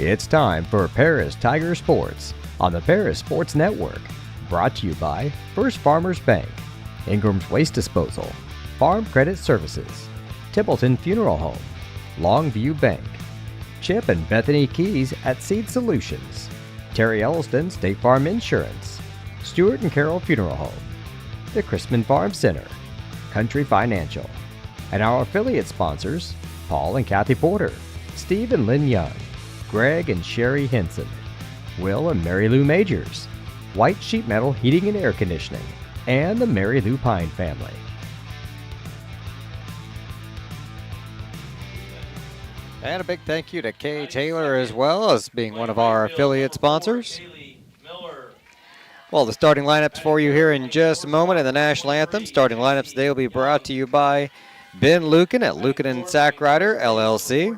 It's time for Paris Tiger Sports on the Paris Sports Network. Brought to you by First Farmers Bank, Ingram's Waste Disposal, Farm Credit Services, Templeton Funeral Home, Longview Bank, Chip and Bethany Keys at Seed Solutions, Terry Elliston State Farm Insurance, Stuart and Carroll Funeral Home, the Chrisman Farm Center, Country Financial, and our affiliate sponsors, Paul and Kathy Porter, Steve and Lynn Young, Greg and Sherry Henson, Will and Mary Lou Majors, White Sheet Metal Heating and Air Conditioning, and the Mary Lou Pine family. And a big thank you to Kay Taylor as well as being one of our affiliate sponsors. Well, the starting lineups for you here in just a moment in the National Anthem. Starting lineups today will be brought to you by Ben Lucan at Lucan and Sackrider, LLC.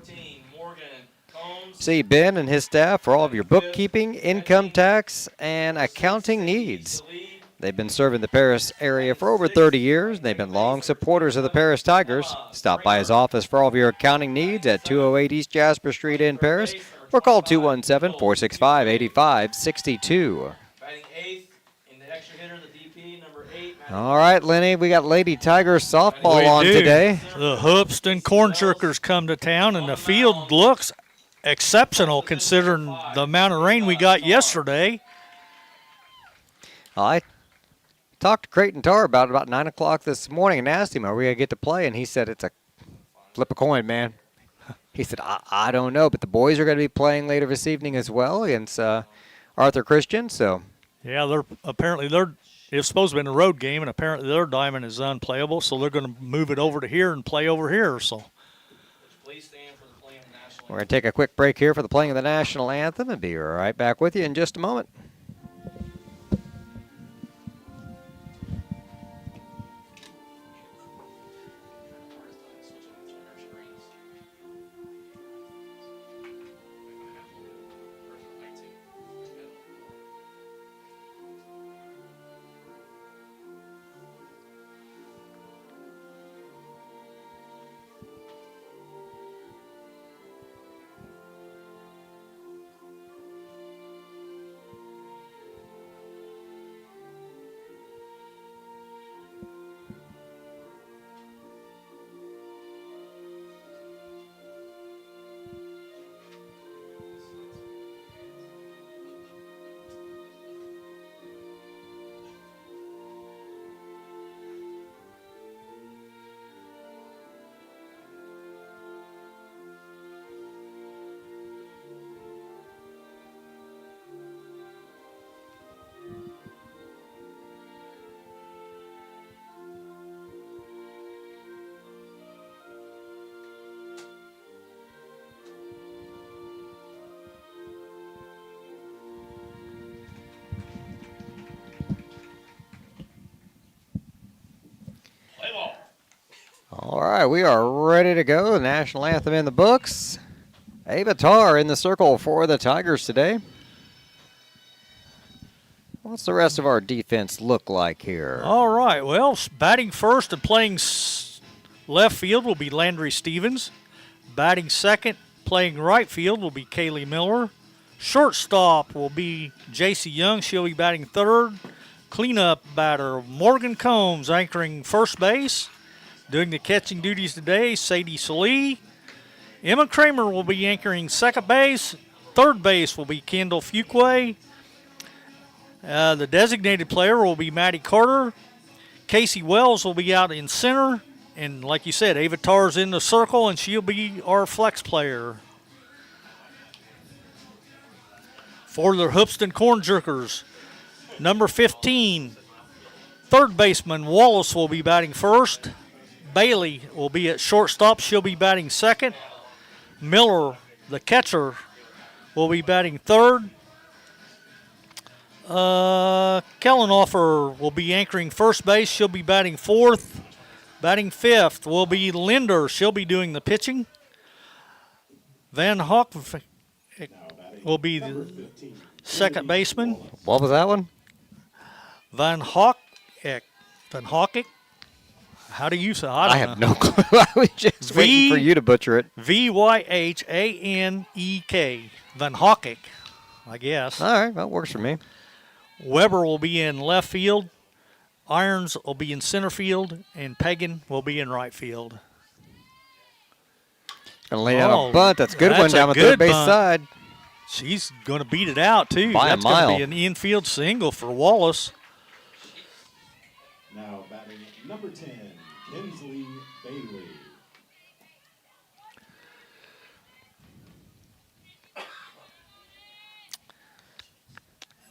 See Ben and his staff for all of your bookkeeping, income tax, and accounting needs. They've been serving the Paris area for over 30 years. They've been long supporters of the Paris Tigers. Stop by his office for all of your accounting needs at 208 East Jasper Street in Paris or call 217-465-8562. All right, Lenny, we got Lady Tigers softball on today. The Hoopeston Cornjerkers come to town, and the field looks exceptional considering the amount of rain we got yesterday. I talked to Creighton Tar about 9 o'clock this morning and asked him, are we going to get to play? And he said, it's a flip a coin, man. He said, I don't know, but the boys are going to be playing later this evening as well against Arthur Christian. So, yeah, it's supposed to be a road game, and apparently their diamond is unplayable, so they're going to move it over to here and play over here. So we're going to take a quick break here for the playing of the National Anthem and be right back with you in just a moment. All right, we are ready to go. The National Anthem in the books. Ava Tarr in the circle for the Tigers today. What's the rest of our defense look like here? All right, well, batting first and playing left field will be Landry Stevens. Batting second, playing right field will be Kaylee Miller. Shortstop will be J.C. Young. She'll be batting third. Cleanup batter, Morgan Combs anchoring first base. Doing the catching duties today, Sadie Salee. Emma Kramer will be anchoring second base. Third base will be Kendall Fuquay. The designated player will be Maddie Carter. Casey Wells will be out in center. And like you said, Ava Tarr's in the circle, and she'll be our flex player. For the Hoopeston Cornjerkers, number 15, third baseman Wallace will be batting first. Bailey will be at shortstop. She'll be batting second. Miller, the catcher, will be batting third. Kellenhofer will be anchoring first base. She'll be batting fourth. Batting fifth will be Linder. She'll be doing the pitching. Van Hock will be the second baseman. What was that one? Van Hock. How do you say? I have no clue. I was just waiting for you to butcher it. Vyhanek. Van Hockek, I guess. All right, that works for me. Weber will be in left field. Irons will be in center field. And Pagan will be in right field. Gonna lay out a bunt. That's a good one down the third base side. She's going to beat it out, too. By That's a mile. going to be an infield single for Wallace. Now batting number 10, Kinsley Bailey.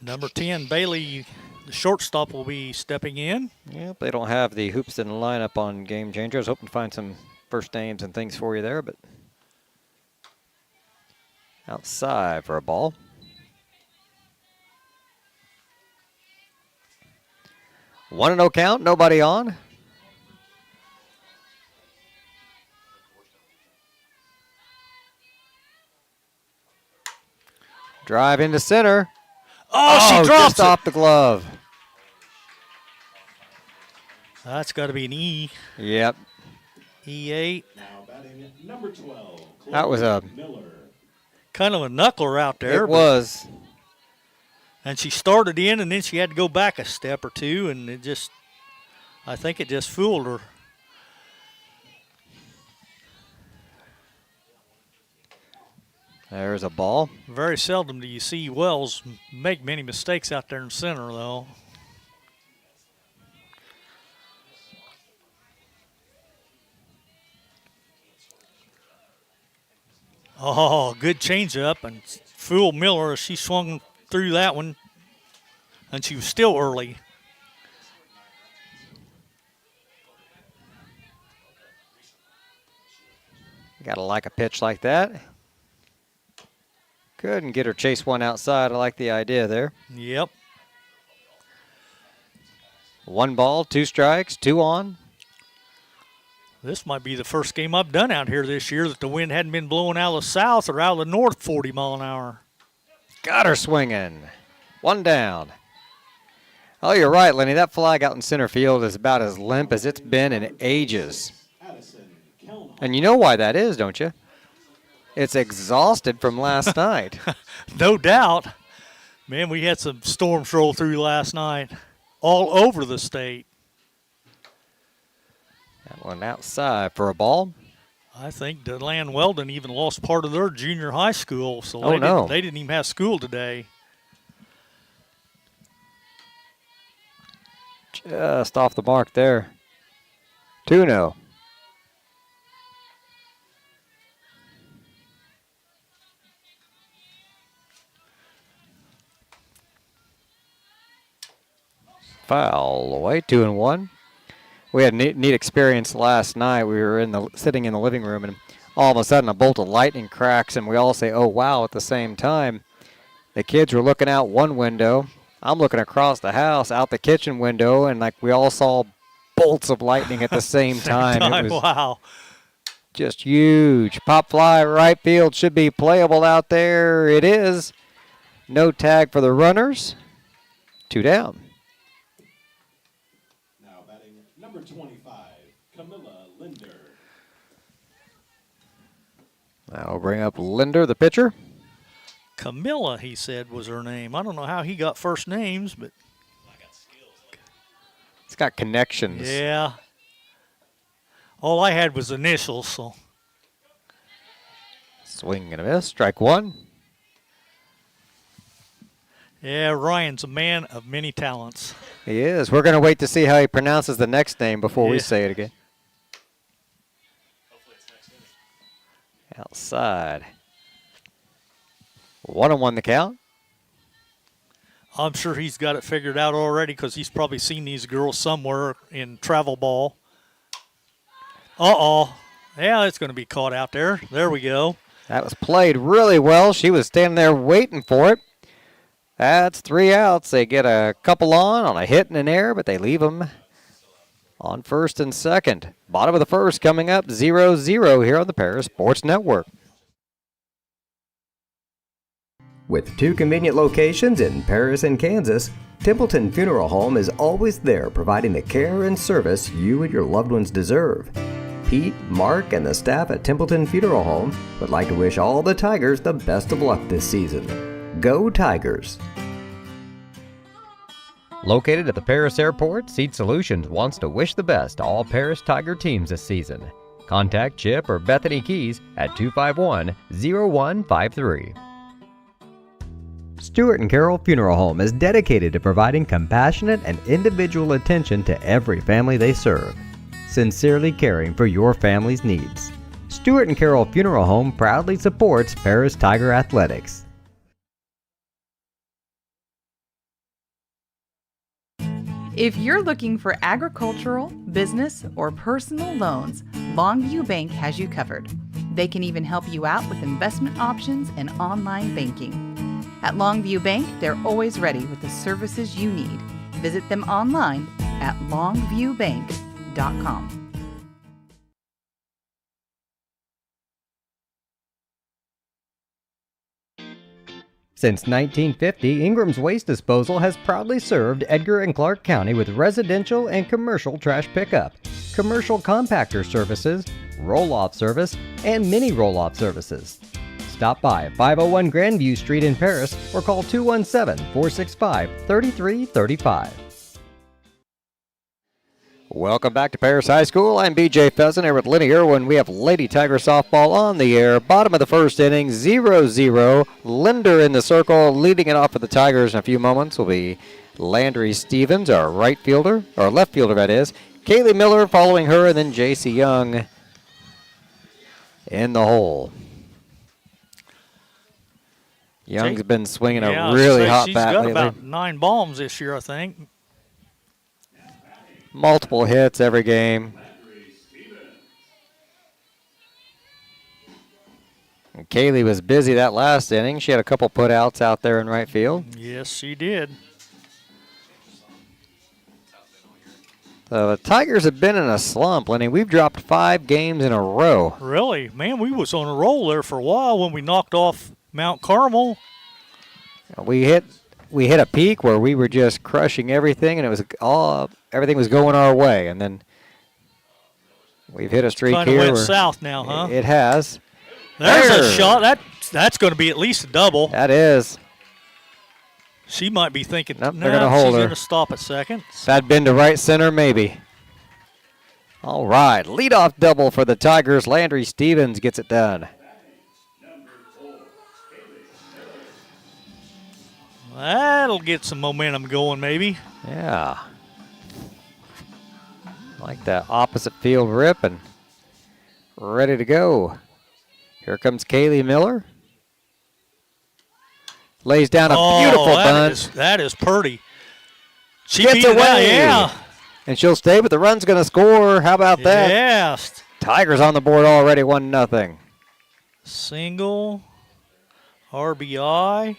Number 10, Bailey, the shortstop, will be stepping in. Yep, they don't have the Hoopeston lineup on Game Changer. I was hoping to find some first names and things for you there, but outside for a ball. One and no count, nobody on. Drive into center. Oh, she drops just it. off the glove. That's got to be an E. Yep. E8. Now batting number 12, That was a Miller. Kind of a knuckler out there. It was. And she started in, and then she had to go back a step or two, and I think it just fooled her. There's a ball. Very seldom do you see Wells make many mistakes out there in center, though. Oh, good changeup, and fooled Miller as she swung through that one, and she was still early. Gotta like a pitch like that. Couldn't get her chase one outside. I like the idea there. Yep. 1 ball, 2 strikes, 2 on. This might be the first game I've done out here this year that the wind hadn't been blowing out of the south or out of the north 40 mile an hour. Got her swinging. 1 down. Oh, you're right, Lenny. That flag out in center field is about as limp as it's been in ages. And you know why that is, don't you? It's exhausted from last night. No doubt. Man, we had some storms roll through last night all over the state. That one outside for a ball. I think DeLand Weldon even lost part of their junior high school, so they didn't even have school today. Just off the mark there. 2-0. Foul away, 2-1. We had a neat experience last night. We were sitting in the living room, and all of a sudden a bolt of lightning cracks, and we all say, "Oh wow!" at the same time. The kids were looking out one window. I'm looking across the house, out the kitchen window, and like we all saw bolts of lightning at the same time. It was wow. just huge. Pop fly right field should be playable out there. It is. No tag for the runners. 2 down. Now batting number 25, Camilla Linder. I'll bring up Linder, the pitcher. Camilla, he said, was her name. I don't know how he got first names, but. It's got connections. Yeah. All I had was initials, so. Swing and a miss. Strike 1. Yeah, Ryan's a man of many talents. He is. We're going to wait to see how he pronounces the next name before we Yeah. say it again. Outside. 1-1 the count. I'm sure he's got it figured out already because he's probably seen these girls somewhere in travel ball. Uh-oh. Yeah, it's going to be caught out there. There we go. That was played really well. She was standing there waiting for it. That's 3 outs. They get a couple on a hit and an error, but they leave them on first and second. Bottom of the first coming up 0-0 here on the Paris Sports Network. With 2 convenient locations in Paris and Kansas, Templeton Funeral Home is always there providing the care and service you and your loved ones deserve. Pete, Mark, and the staff at Templeton Funeral Home would like to wish all the Tigers the best of luck this season. Go Tigers! Located at the Paris Airport, Seed Solutions wants to wish the best to all Paris Tiger teams this season. Contact Chip or Bethany Keys at 251-0153. Stewart and Carroll Funeral Home is dedicated to providing compassionate and individual attention to every family they serve, sincerely caring for your family's needs. Stewart and Carroll Funeral Home proudly supports Paris Tiger Athletics. If you're looking for agricultural, business, or personal loans, Longview Bank has you covered. They can even help you out with investment options and online banking. At Longview Bank, they're always ready with the services you need. Visit them online at longviewbank.com. Since 1950, Ingram's Waste Disposal has proudly served Edgar and Clark County with residential and commercial trash pickup, commercial compactor services, roll-off service, and mini roll-off services. Stop by 501 Grandview Street in Paris or call 217-465-3335. Welcome back to Paris High School. I'm BJ Pheasant here with Lenny Irwin. We have Lady Tiger softball on the air. Bottom of the first inning, 0-0. Linder in the circle, leading it off for the Tigers in a few moments will be Landry Stevens, our right fielder, or left fielder that is. Kaylee Miller following her, and then JC Young in the hole. Young's been swinging a really hot bat lately. She's got about 9 bombs this year, I think. Multiple hits every game. And Kaylee was busy that last inning. She had a couple putouts out there in right field. Yes, she did. So the Tigers have been in a slump, Lenny. We've dropped 5 games in a row. Really? Man, we was on a roll there for a while when we knocked off Mount Carmel. We hit a peak where we were just crushing everything, and it was everything was going our way. And then we've hit a streak here. Kind of went south now, huh? It has. There's a shot. That's going to be at least a double. That is. She might be thinking, nope, they're going to hold she's her. going to stop at second. If that'd been to right center, maybe. All right, leadoff double for the Tigers. Landry Stevens gets it done. That'll get some momentum going, maybe. Yeah. Like that opposite field rip and ready to go. Here comes Kaylee Miller. Lays down a beautiful bunt. That is pretty. She gets beat it away. out, yeah. And she'll stay, but the run's going to score. How about that? Yes. Tigers on the board already, 1-0. Single. RBI.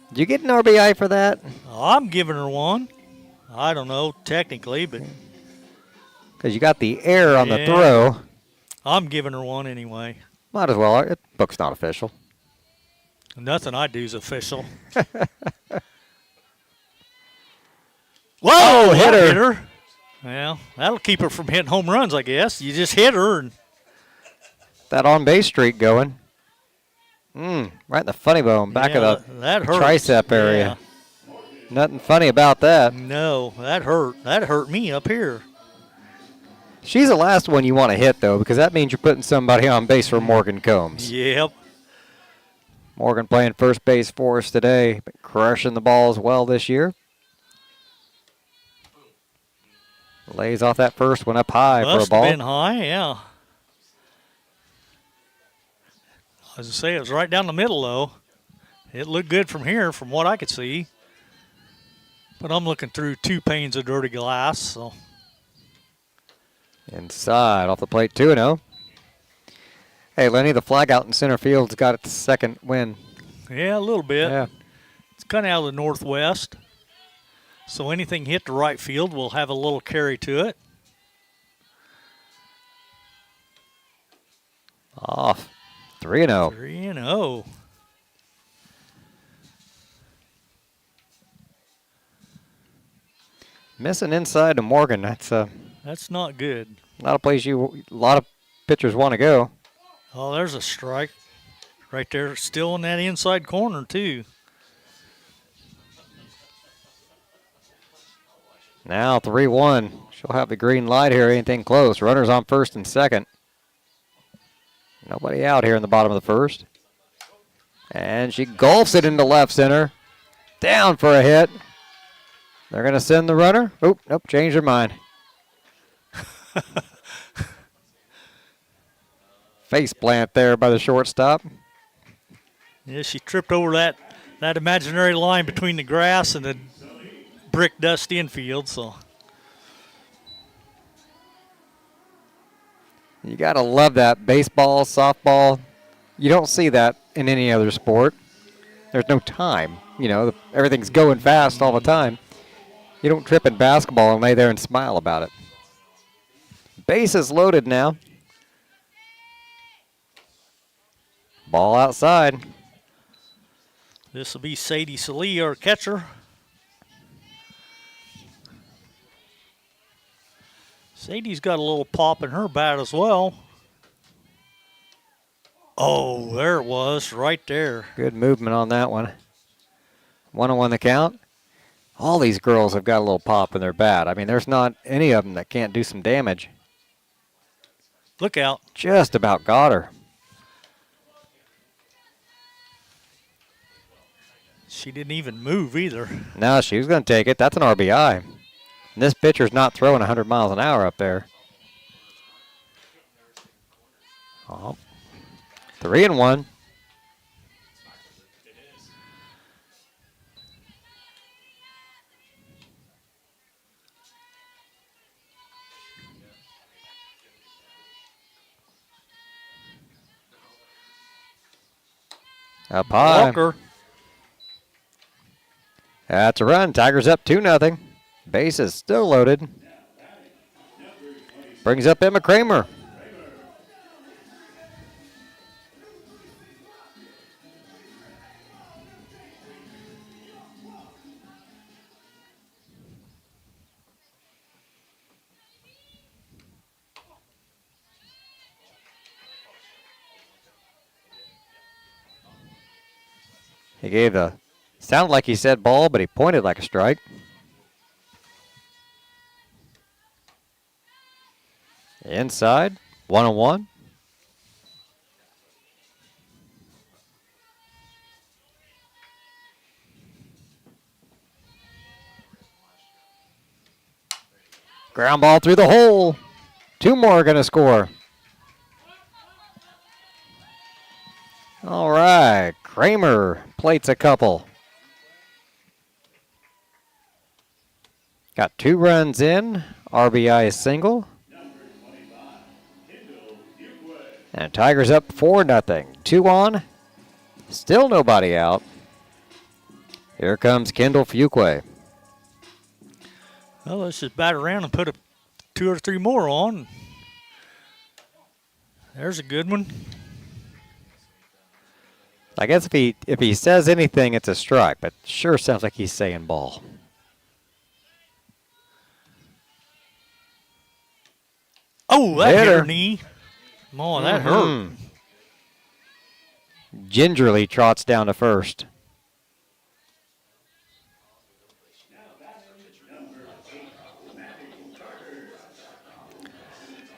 Did you get an RBI for that? I'm giving her one. I don't know, technically, but. Because you got the air on the throw. I'm giving her one anyway. Might as well. The book's not official. Nothing I do is official. Whoa, hit her. Well, that'll keep her from hitting home runs, I guess. You just hit her. And that on-base streak going. Right in the funny bone, back of the tricep area. Yeah. Nothing funny about that. No, that hurt. That hurt me up here. She's the last one you want to hit, though, because that means you're putting somebody on base for Morgan Combs. Yep. Morgan playing first base for us today, but crushing the ball as well this year. Lays off that first one up high for a ball. Must have been high, yeah. As I say, it was right down the middle, though. It looked good from here, from what I could see. But I'm looking through 2 panes of dirty glass, so. Inside, off the plate, 2-0. Hey, Lenny, the flag out in center field's got its second win. Yeah, a little bit. Yeah. It's kind of out of the northwest. So anything hit the right field will have a little carry to it. Off. 3-0. 3-0. Missing inside to Morgan. That's not good. Not a place a lot of pitchers want to go. Oh, there's a strike right there, still in that inside corner too. Now 3-1. She'll have the green light here. Anything close. Runners on first and second. Nobody out here in the bottom of the first. And she golfs it into left center. Down for a hit. They're going to send the runner. Oop, nope, changed their mind. Face plant there by the shortstop. Yeah, she tripped over that imaginary line between the grass and the brick dust infield. So you got to love that. Baseball, softball, you don't see that in any other sport. There's no time. You know, everything's going fast all the time. You don't trip in basketball and lay there and smile about it. Base is loaded now. Ball outside. this will be Sadie Salee, our catcher. Sadie's got a little pop in her bat as well. Oh, there it was, right there. Good movement on that one. 1-1 the count. All these girls have got a little pop in their bat. I mean, there's not any of them that can't do some damage. Look out. Just about got her. She didn't even move either. No, she was going to take it. That's an RBI. And this pitcher's not throwing 100 miles an hour up there. Oh. 3-1. Up high. Walker. That's a run. Tigers up 2-0. Base is still loaded. Brings up Emma Kramer. He gave a, sounded like he said ball, but he pointed like a strike. Inside, 1-1. Ground ball through the hole. Two more going to score. All right, Kramer plates a couple. Got 2 runs in. RBI is single. And Tigers up 4-0. 2 on. Still nobody out. Here comes Kendall Fuqua. Well, let's just bat around and put 2 or 3 more on. There's a good one. I guess if he says anything, it's a strike, but sure sounds like he's saying ball. Oh, that hit Hit her her. knee. Oh, that hurt. Gingerly trots down to first.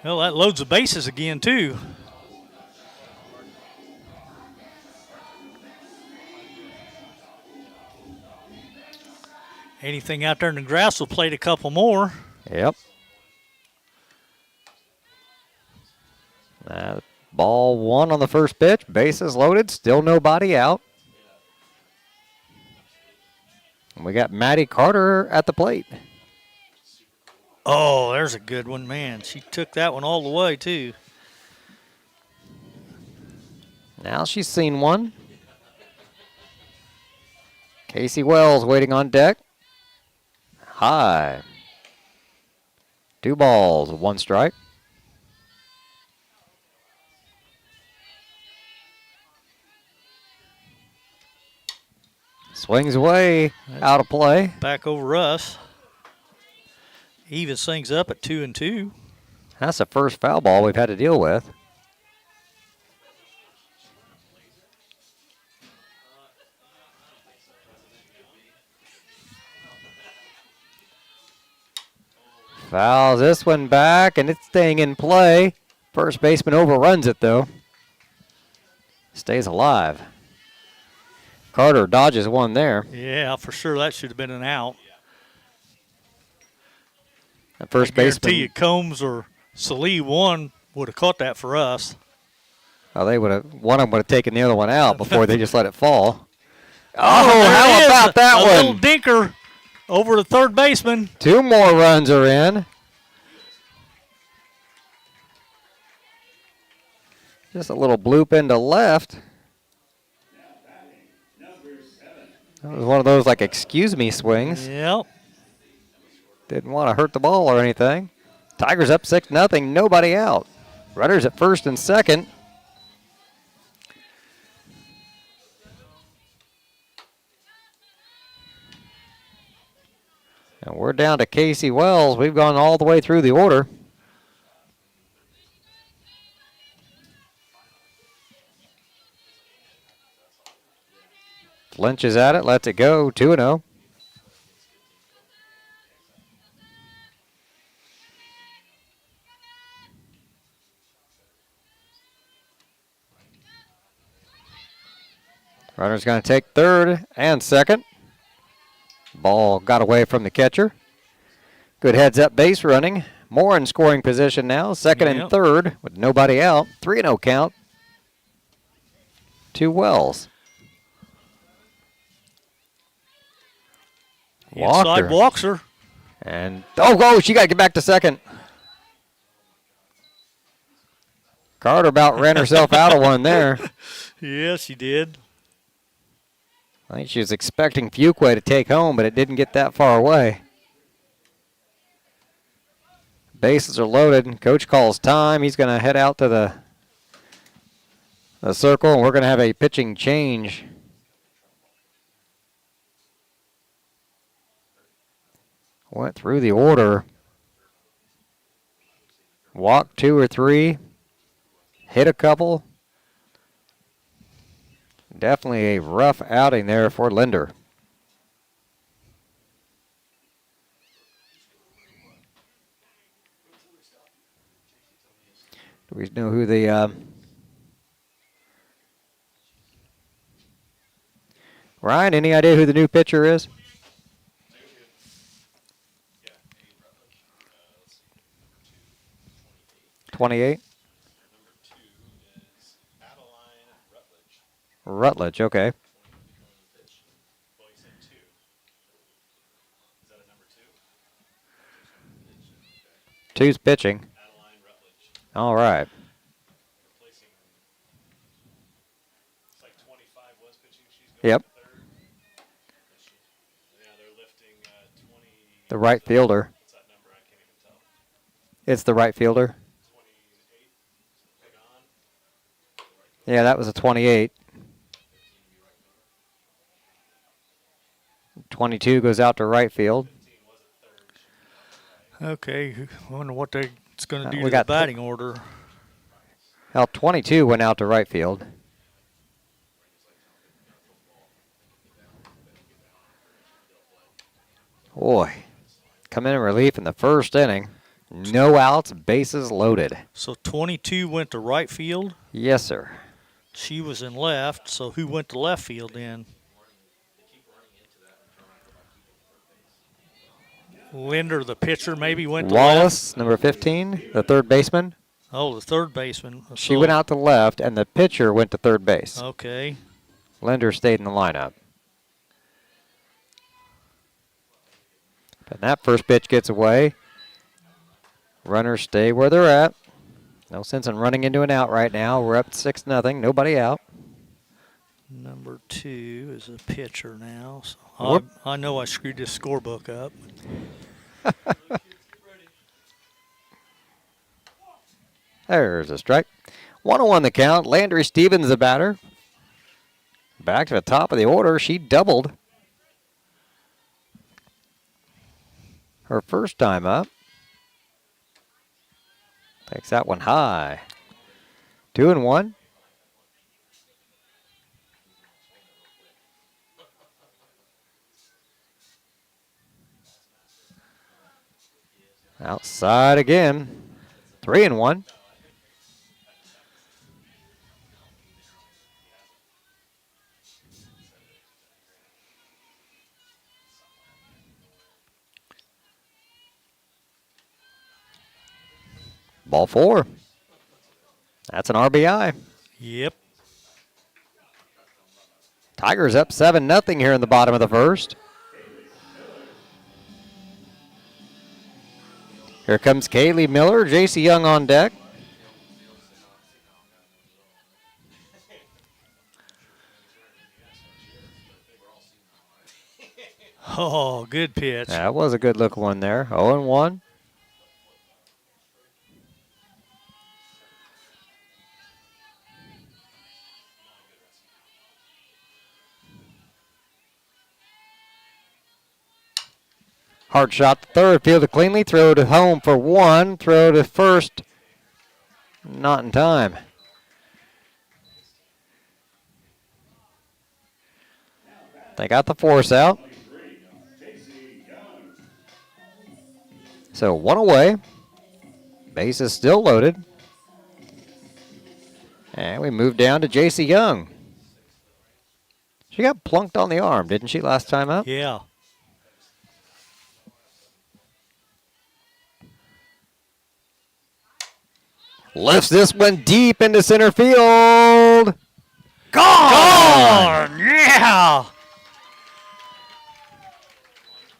Well, that loads the bases again, too. Anything out there in the grass will plate a couple more. Yep. Ball 1 on the first pitch. Bases loaded. Still nobody out. And we got Maddie Carter at the plate. Oh, there's a good one, man. She took that one all the way, too. Now she's seen one. Casey Wells waiting on deck. High. 2 balls, 1 strike. Swings away, out of play. Back over us. Evens things up at 2-2. That's the first foul ball we've had to deal with. Fouls this one back, and it's staying in play. First baseman overruns it, though. Stays alive. Carter dodges one there. Yeah, for sure that should have been an out. The first I guarantee baseman. you Combs or Salee one would have caught that for us. Oh, they would have. One of them would have taken the other one out before they just let it fall. There how it is, about that a one? little dinker over the third baseman. 2 more runs are in. Just a little bloop into left. That was one of those like excuse me swings. Yep. Didn't want to hurt the ball or anything. Tigers up 6-0, nobody out. Runners at first and second. And we're down to Casey Wells. We've gone all the way through the order. Lynch is at it, lets it go, 2-0. Runner's going to take third and second. Ball got away from the catcher. Good heads-up base running. Moore in scoring position now, second and third with nobody out. 3-0 count to Wells. Inside walks her. And, she got to get back to second. Carter about ran herself out of one there. Yes, she did. I think she was expecting Fuquay to take home, but it didn't get that far away. Bases are loaded. Coach calls time. He's going to head out to the circle, and we're going to have a pitching change. Went through the order. Walked 2 or 3. Hit a couple. Definitely a rough outing there for Linder. Do we know who the Ryan, any idea who the new pitcher is? '28. Rutledge, okay. Two's pitching. All right. Yep. The right fielder. It's the right fielder. Yeah, that was a 28. 22 goes out to right field. Okay, I wonder what it's going to do we to got the batting order. Well, 22 went out to right field. Boy, come in relief in the first inning. No outs, bases loaded. So 22 went to right field? Yes, sir. She was in left, so who went to left field then? Linder, the pitcher, maybe went to Wallace, left. number 15, the third baseman. Oh, the third baseman. She went out to left, and the pitcher went to third base. Okay. Linder stayed in the lineup. And that first pitch gets away. Runners stay where they're at. No sense in running into an out right now. We're up 6-0. Nobody out. Number 2 is a pitcher now. So I know I screwed this scorebook up. There's a strike. 1-0 the count. Landry Stevens, the batter. Back to the top of the order. She doubled her first time up. Takes that one high. 2-1. Outside again. 3-1. Ball 4. That's an RBI. Yep. Tigers up 7-0 here in the bottom of the first. Here comes Kaylee Miller, J.C. Young on deck. Oh, good pitch. That was a good looking one there. 0-1. Hard shot to third, fielded cleanly, throw to home for 1, throw to first, not in time. They got the force out. So 1 away, base is still loaded. And we move down to J.C. Young. She got plunked on the arm, didn't she, last time up? Yeah. Lifts this one deep into center field. Gone! Yeah.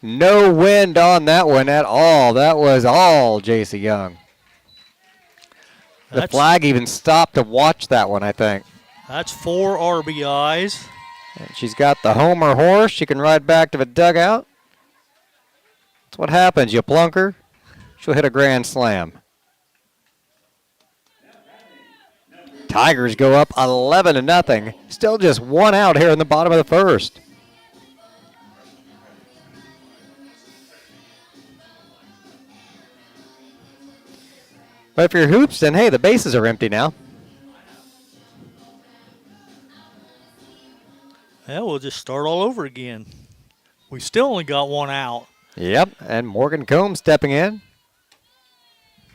No wind on that one at all. That was all J.C. Young. The flag even stopped to watch that one, I think. That's 4 RBIs. And she's got the homer horse. She can ride back to the dugout. That's what happens. You plunk her, she'll hit a grand slam. Tigers go up 11-0. Still just 1 out here in the bottom of the first. But if you're Hoopeston, hey, the bases are empty now. Yeah, we'll just start all over again. We still only got 1 out. Yep, and Morgan Combs stepping in.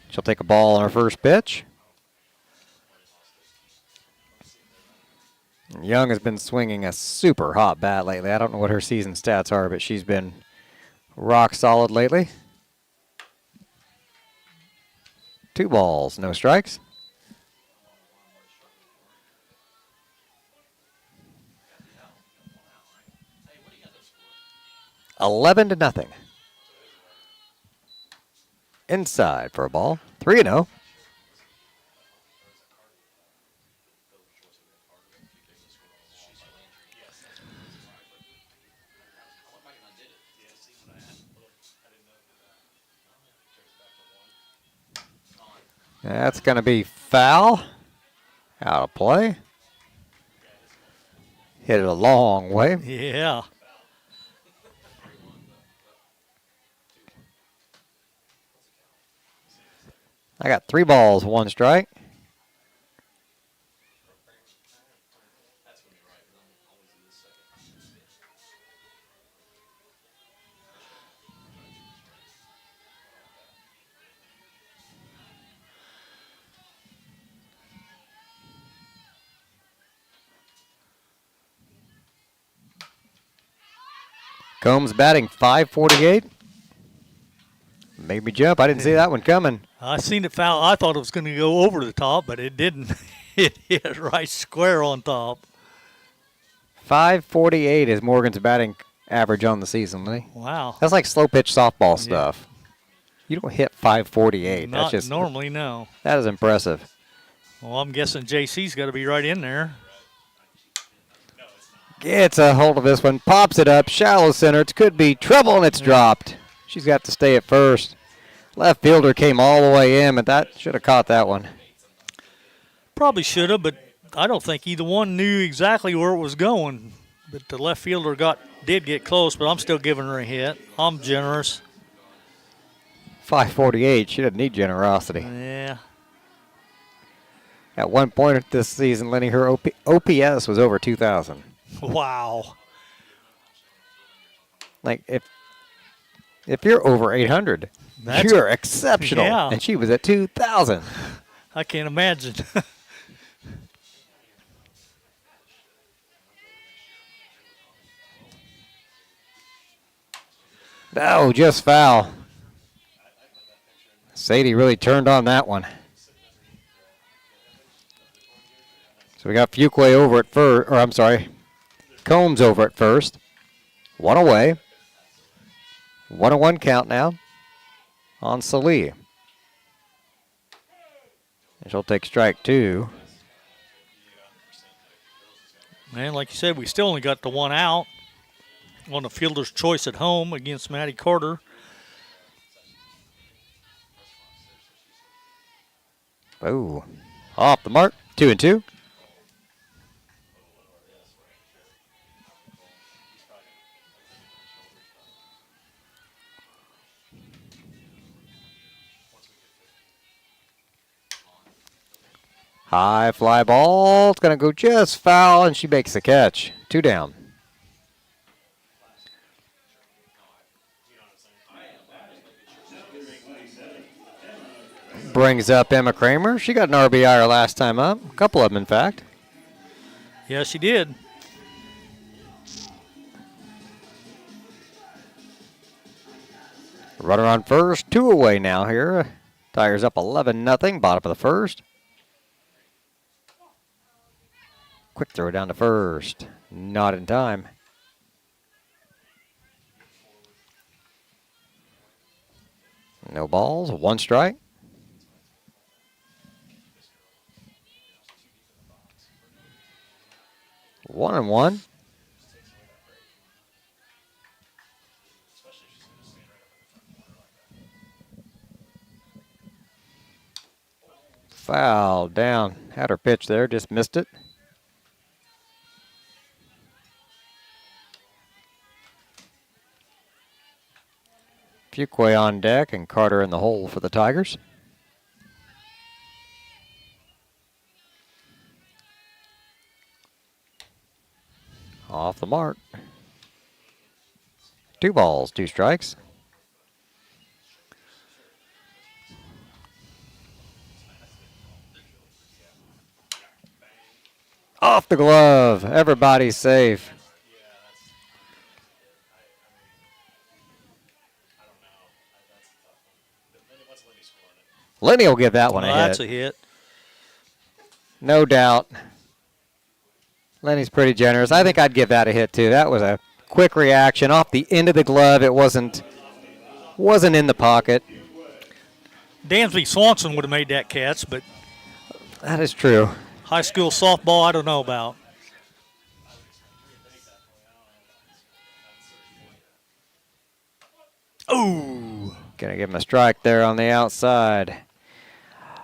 She'll take a ball on her first pitch. Young has been swinging a super hot bat lately. I don't know what her season stats are, but she's been rock solid lately. 2 balls, no strikes. $11-0. Inside for a ball. 3-0. That's going to be foul. Out of play. Hit it a long way. Yeah. I got 3 balls, 1 strike. Combs batting .548. Made me jump. I didn't see that one coming. I seen it foul. I thought it was going to go over the top, but it didn't. It hit right square on top. .548 is Morgan's batting average on the season, Lee. Wow. That's like slow pitch softball stuff. You don't hit .548. Not That's just normally, no. That is impressive. Well, I'm guessing JC's got to be right in there. Gets a hold of this one, pops it up, shallow center. It could be trouble, and it's dropped. She's got to stay at first. Left fielder came all the way in, but that should have caught that one. Probably should have, but I don't think either one knew exactly where it was going. But the left fielder did get close, but I'm still giving her a hit. I'm generous. 548. She doesn't need generosity. Yeah. At one point this season, Lenny, her OPS was over 2,000. Wow. Like, if you're over 800, you're exceptional. Yeah. And she was at 2,000. I can't imagine. Oh, just foul. Sadie really turned on that one. So we got Fuquay over at first, or I'm sorry, Combs over at first. One away. 1-1 count now on Salee. And she'll take strike 2. Man, like you said, we still only got the one out on the fielder's choice at home against Maddie Carter. Oh, off the mark. 2-2. High fly ball. It's going to go just foul, and she makes the catch. 2 down. Brings up Emma Kramer. She got an RBI her last time up. A couple of them, in fact. Yeah, she did. Runner on first. 2 away now here. Tigers up 11-0. Bottom of the first. Quick throw down to first. Not in time. No balls. 1 strike. One and one. Foul down. Had her pitch there, just missed it. Fuquay on deck and Carter in the hole for the Tigers. Off the mark. 2 balls, 2 strikes. Off the glove. Everybody's safe. Lenny will give that one a hit. That's a hit. No doubt. Lenny's pretty generous. I think I'd give that a hit too. That was a quick reaction off the end of the glove. It wasn't in the pocket. Dansby Swanson would have made that catch, but that is true. High school softball, I don't know about. Ooh. Gonna give him a strike there on the outside.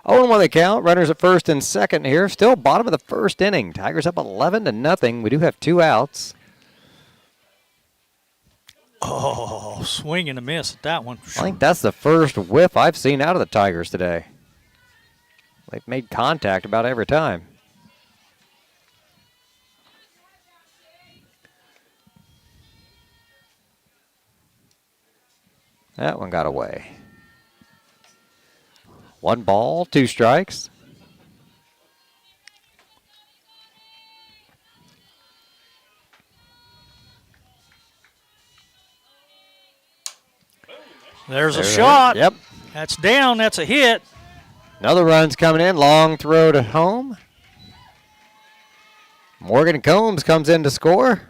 0-1 the count. Runners at first and second here. Still bottom of the first inning. Tigers up 11-0. We do have 2 outs. Oh, swing and a miss at that one. I think that's the first whiff I've seen out of the Tigers today. They've made contact about every time. That one got away. 1 ball, 2 strikes. There's a shot. Yep. That's down. That's a hit. Another run's coming in. Long throw to home. Morgan Combs comes in to score.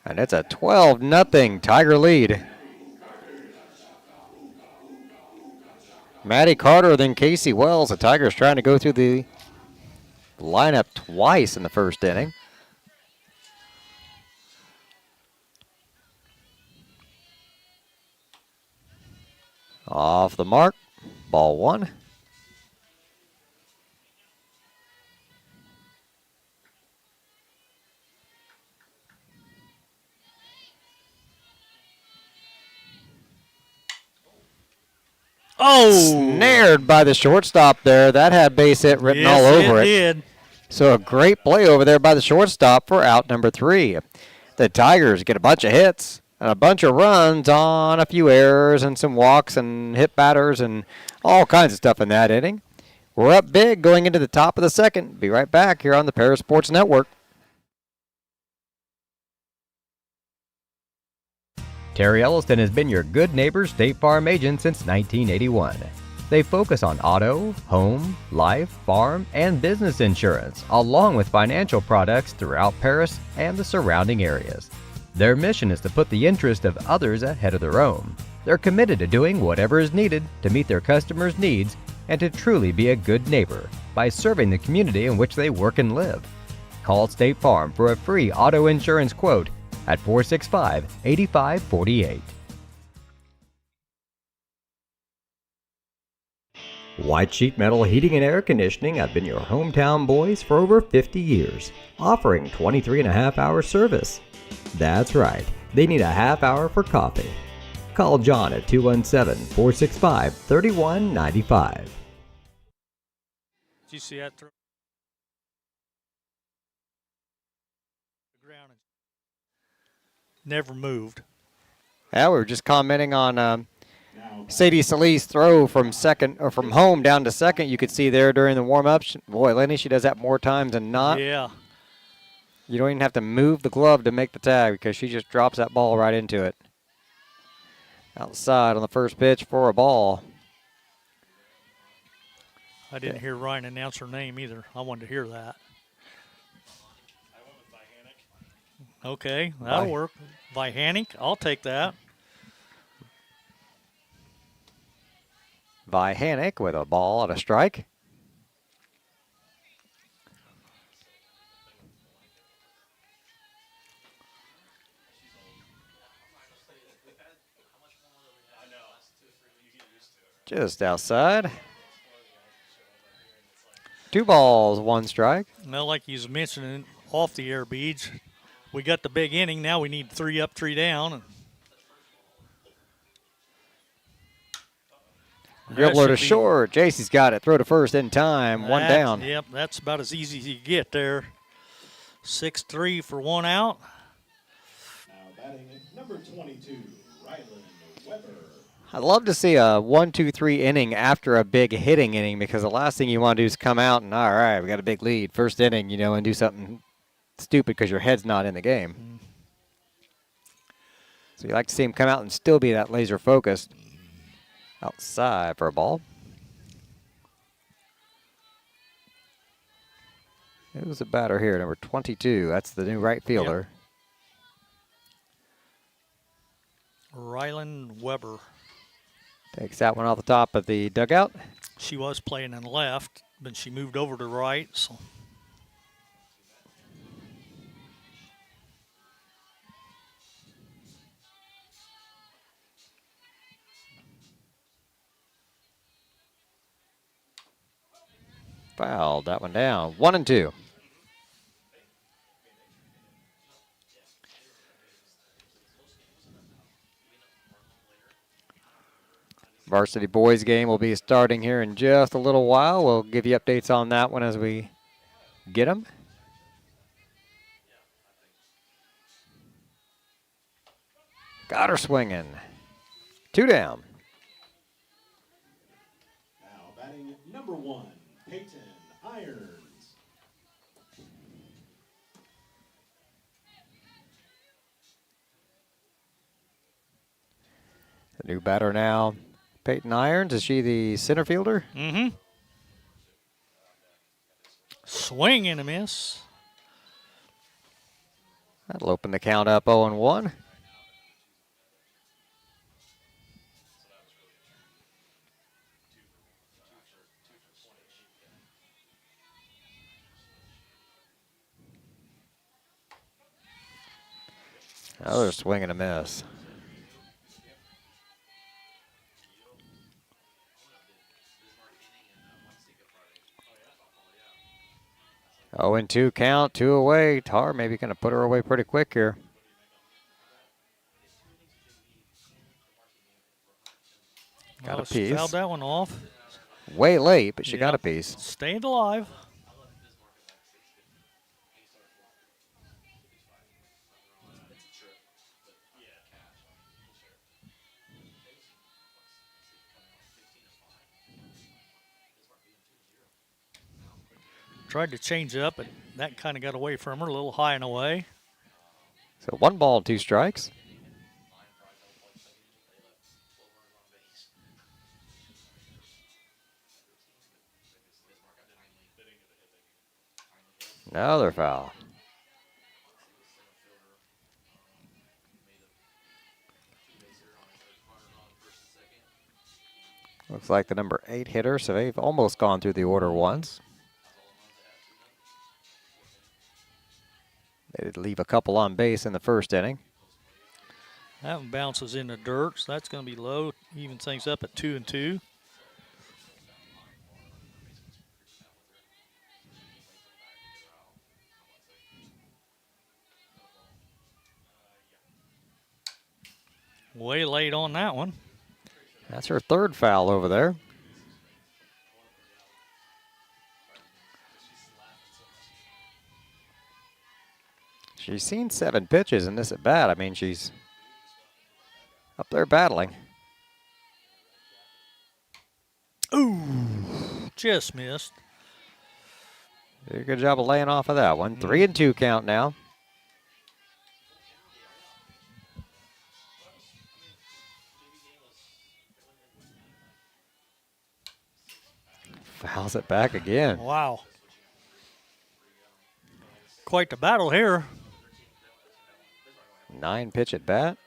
And it's a 12-0 Tiger lead. Maddie Carter, then Casey Wells. The Tigers trying to go through the lineup twice in the first inning. Off the mark. Ball 1. Oh! Snared by the shortstop there. That had base hit written all over it. Did. So a great play over there by the shortstop for out number 3. The Tigers get a bunch of hits and a bunch of runs on a few errors and some walks and hit batters and all kinds of stuff in that inning. We're up big going into the top of the second. Be right back here on the Paris Sports Network. Terry Elliston has been your good neighbor State Farm agent since 1981. They focus on auto, home, life, farm, and business insurance, along with financial products throughout Paris and the surrounding areas. Their mission is to put the interest of others ahead of their own. They're committed to doing whatever is needed to meet their customers' needs and to truly be a good neighbor by serving the community in which they work and live. Call State Farm for a free auto insurance quote at 465-8548. White Sheet Metal Heating and Air Conditioning have been your hometown boys for over 50 years, offering 23.5-hour service. That's right, they need a half hour for coffee. Call John at 217-465-3195. Did you see that throw? The ground never moved. Yeah, we were just commenting on Sadie Solis' throw from second or from home down to second. You could see there during the warm-ups. Boy, Lenny, she does that more times than not. Yeah. You don't even have to move the glove to make the tag because she just drops that ball right into it. Outside on the first pitch for a ball. I didn't hear Ryan announce her name either. I wanted to hear that. Okay, that'll work. Vihanic, I'll take that. Vihanic with a ball at a strike. Just outside. 2 balls, 1 strike. Well, like you was mentioning off the air, Beads, we got the big inning. Now we need 3 up, 3 down. Dribbler to short. JC's got it. Throw to first in time. 1 down. Yep, that's about as easy as you get there. 6-3 for 1 out. Now batting at number 22, Rylan Weber. I'd love to see a 1-2-3 inning after a big hitting inning because the last thing you want to do is come out and, all right, we got a big lead. First inning, and do something stupid because your head's not in the game. So you like to see him come out and still be that laser focused. Outside for a ball. Who's the batter here? Number 22. That's the new right fielder. Yep. Rylan Weber. Takes that one off the top of the dugout. She was playing in left, but she moved over to right. So. Fouled that one down. 1-2. Varsity boys game will be starting here in just a little while. We'll give you updates on that one as we get them. Got her swinging. 2 down. Now batting at number 1, Peyton Irons. The new batter now, Peyton Irons. Is she the center fielder? Mm-hmm. Swing and a miss. That'll open the count up 0-1. Another swing and a miss. Oh, and 2 count, 2 away. Tar maybe going to put her away pretty quick here. Got a She piece. fouled that one off. Way late, but she got a Yep. piece. Staying alive. Tried to change it up, but that kind of got away from her, a little high and away. So 1 ball, 2 strikes. Another foul. Looks like the number 8 hitter, so they've almost gone through the order once. They did leave a couple on base in the first inning. That one bounces in the dirt, so that's going to be low. Evens things up at 2-2. Way late on that one. That's her 3rd foul over there. She's seen 7 pitches in this at bat. I mean, she's up there battling. Ooh, just missed. Did a good job of laying off of that one. 3-2 count now. Fouls it back again. Wow. Quite the battle here. 9 pitch at bat.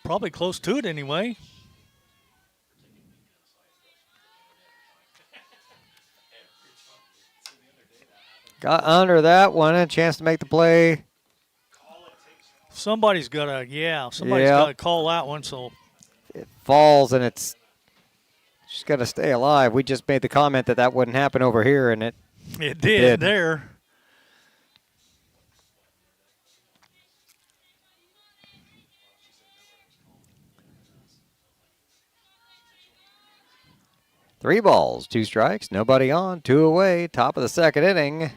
Probably close to it anyway. Got under that one, a chance to make the play. Somebody's got to, call that one. So It falls and it's just got to stay alive. We just made the comment that that wouldn't happen over here, and it did there. Three balls, 2 strikes, nobody on, 2 away, top of the 2nd inning,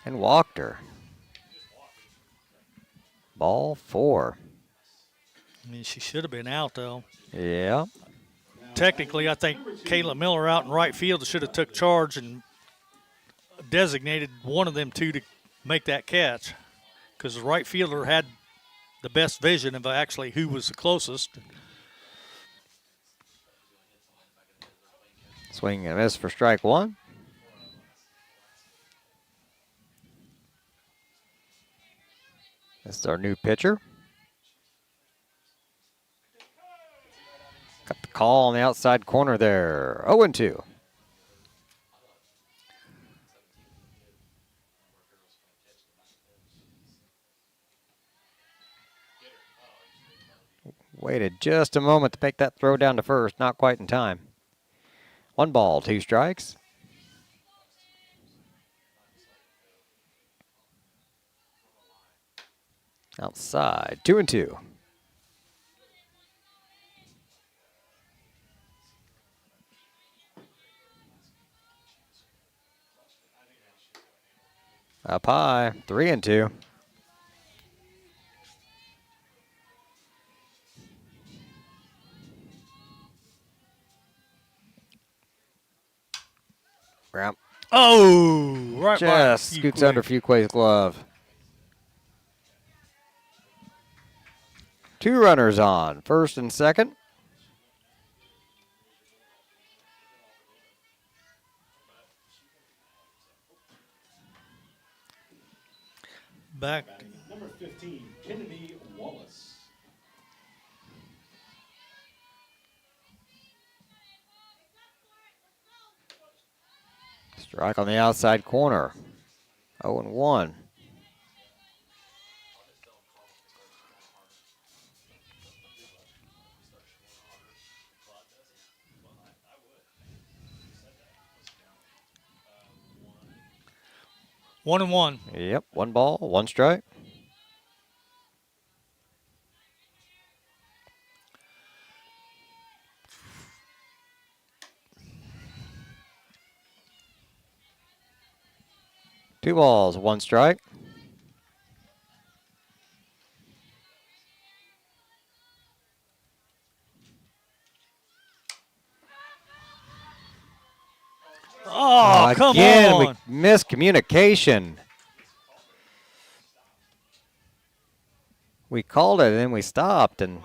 and walked her. Ball 4. I mean, she should have been out, though. Yeah. Technically, I think Kayla Miller out in right field should have took charge and designated one of them two to make that catch, because the right fielder had the best vision of actually who was the closest. Swing and a miss for strike 1. This is our new pitcher. Got the call on the outside corner there. 0-2. Waited just a moment to make that throw down to first. Not quite in time. 1 ball, 2 strikes. Outside, 2-2. Up high, 3-2. Ramp. Oh, right by Just scoots under Fuquay's glove. 2 runners on, first and second. Back. Number 15, Kennedy Wallace. Strike on the outside corner. 0-1. One and one. Yep, 1 ball, 1 strike. 2 balls, 1 strike. Oh, come again, on. we miscommunication. We called it and then we stopped and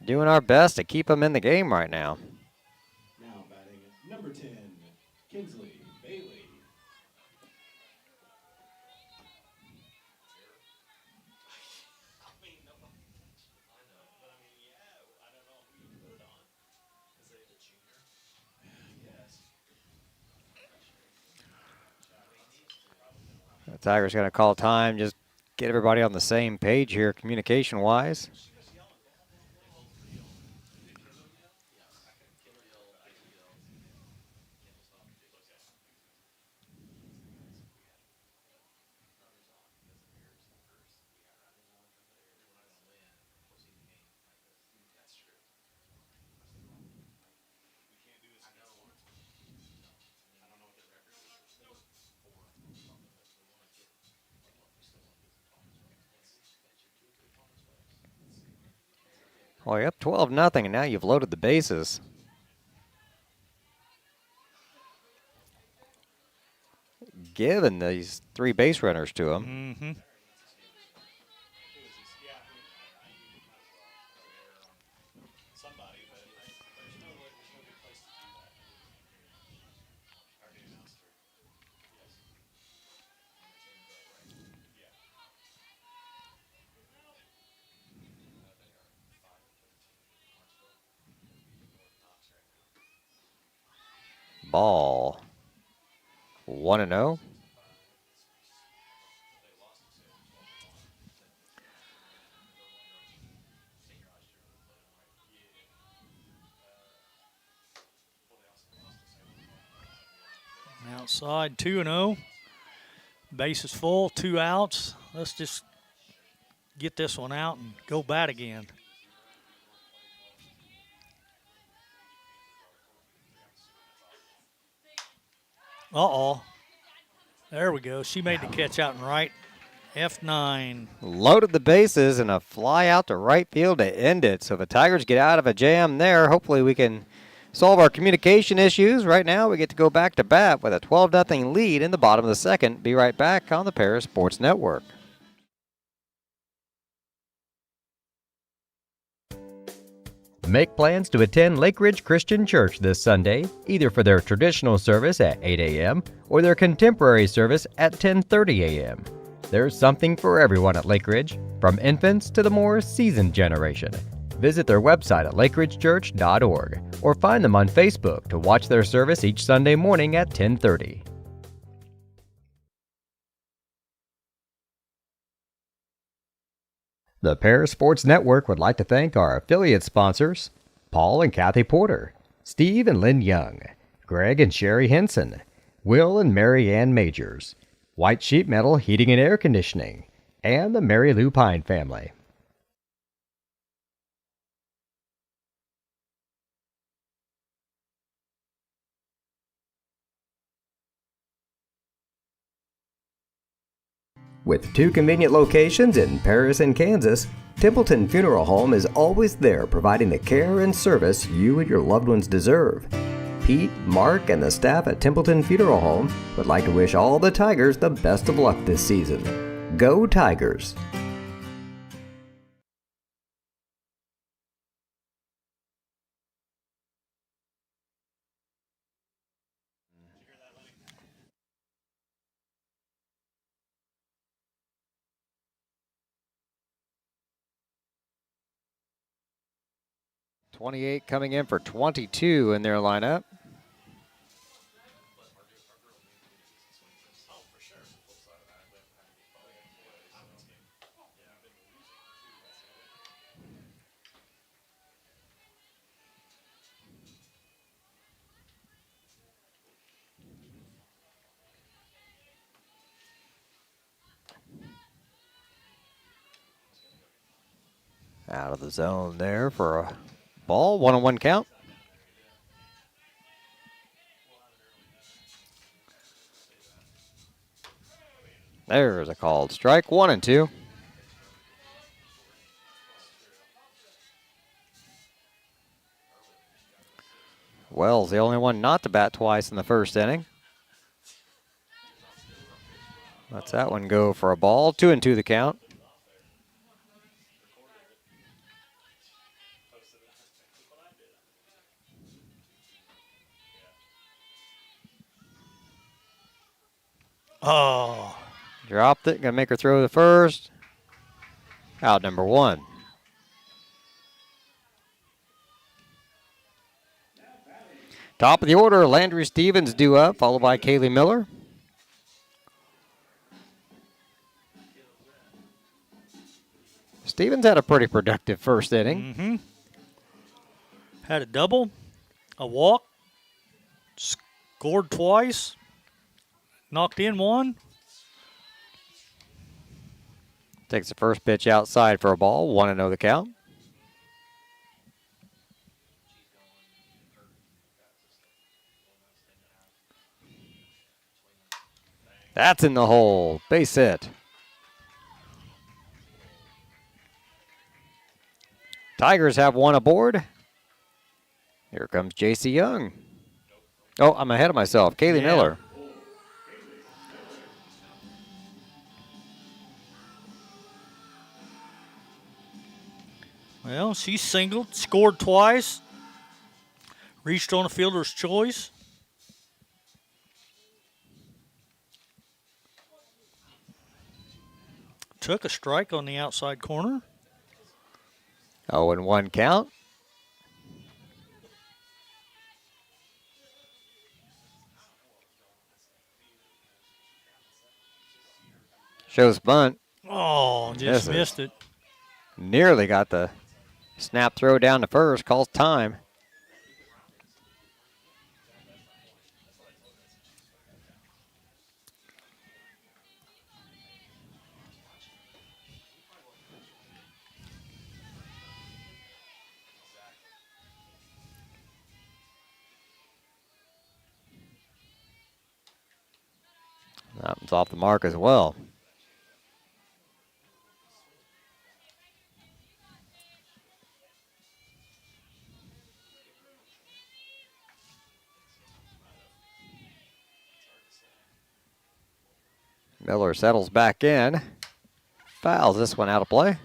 doing our best to keep them in the game right now. Now batting number 10, Kinsley Bailey. The Tigers going to call time, just get everybody on the same page here communication-wise. Well, you're up 12-0, and now you've loaded the bases. Given these 3 base runners to him. Mm-hmm. Ball. 1-0. Outside, 2-0. Base is full, 2 outs. Let's just get this one out and go bat again. Uh-oh. There we go. She made the catch out and right. F9. Loaded the bases and a fly out to right field to end it. So if the Tigers get out of a jam there, hopefully we can solve our communication issues. Right now we get to go back to bat with a 12-0 lead in the bottom of the second. Be right back on the Paris Sports Network. Make plans to attend Lake Ridge Christian Church this Sunday, either for their traditional service at 8 a.m. or their contemporary service at 10:30 a.m. There's something for everyone at Lake Ridge, from infants to the more seasoned generation. Visit their website at lakeridgechurch.org or find them on Facebook to watch their service each Sunday morning at 10:30. The Paris Sports Network would like to thank our affiliate sponsors, Paul and Kathy Porter, Steve and Lynn Young, Greg and Sherry Henson, Will and Mary Ann Majors, White Sheet Metal Heating and Air Conditioning, and the Mary Lou Pine family. With 2 convenient locations in Paris and Kansas, Templeton Funeral Home is always there providing the care and service you and your loved ones deserve. Pete, Mark, and the staff at Templeton Funeral Home would like to wish all the Tigers the best of luck this season. Go Tigers! .28 coming in for 22 in their lineup. Out of the zone there for a ball, 1-1 count. There's a called strike, 1-2. Wells, the only one not to bat twice in the first inning. Lets that one go for a ball. 2-2 the count. Oh. Dropped it. Gonna make her throw the first. Out number 1. Top of the order, Landry Stevens due up, followed by Kaylee Miller. Stevens had a pretty productive first inning. Mm-hmm. Had a double, a walk, scored twice, knocked in one. Takes the first pitch outside for a ball, 1-0 the count. That's in the hole. Base hit. Tigers have one aboard. Here comes J.C. Young. Oh, I'm ahead of myself. Kaylee Miller. Well, she singled, scored twice, reached on a fielder's choice. Took a strike on the outside corner. 0-1 count. Shows bunt. Oh, just missed it. Nearly got the snap throw down to first. Calls time. That one's off the mark as well. Miller settles back in. Fouls this one out of play.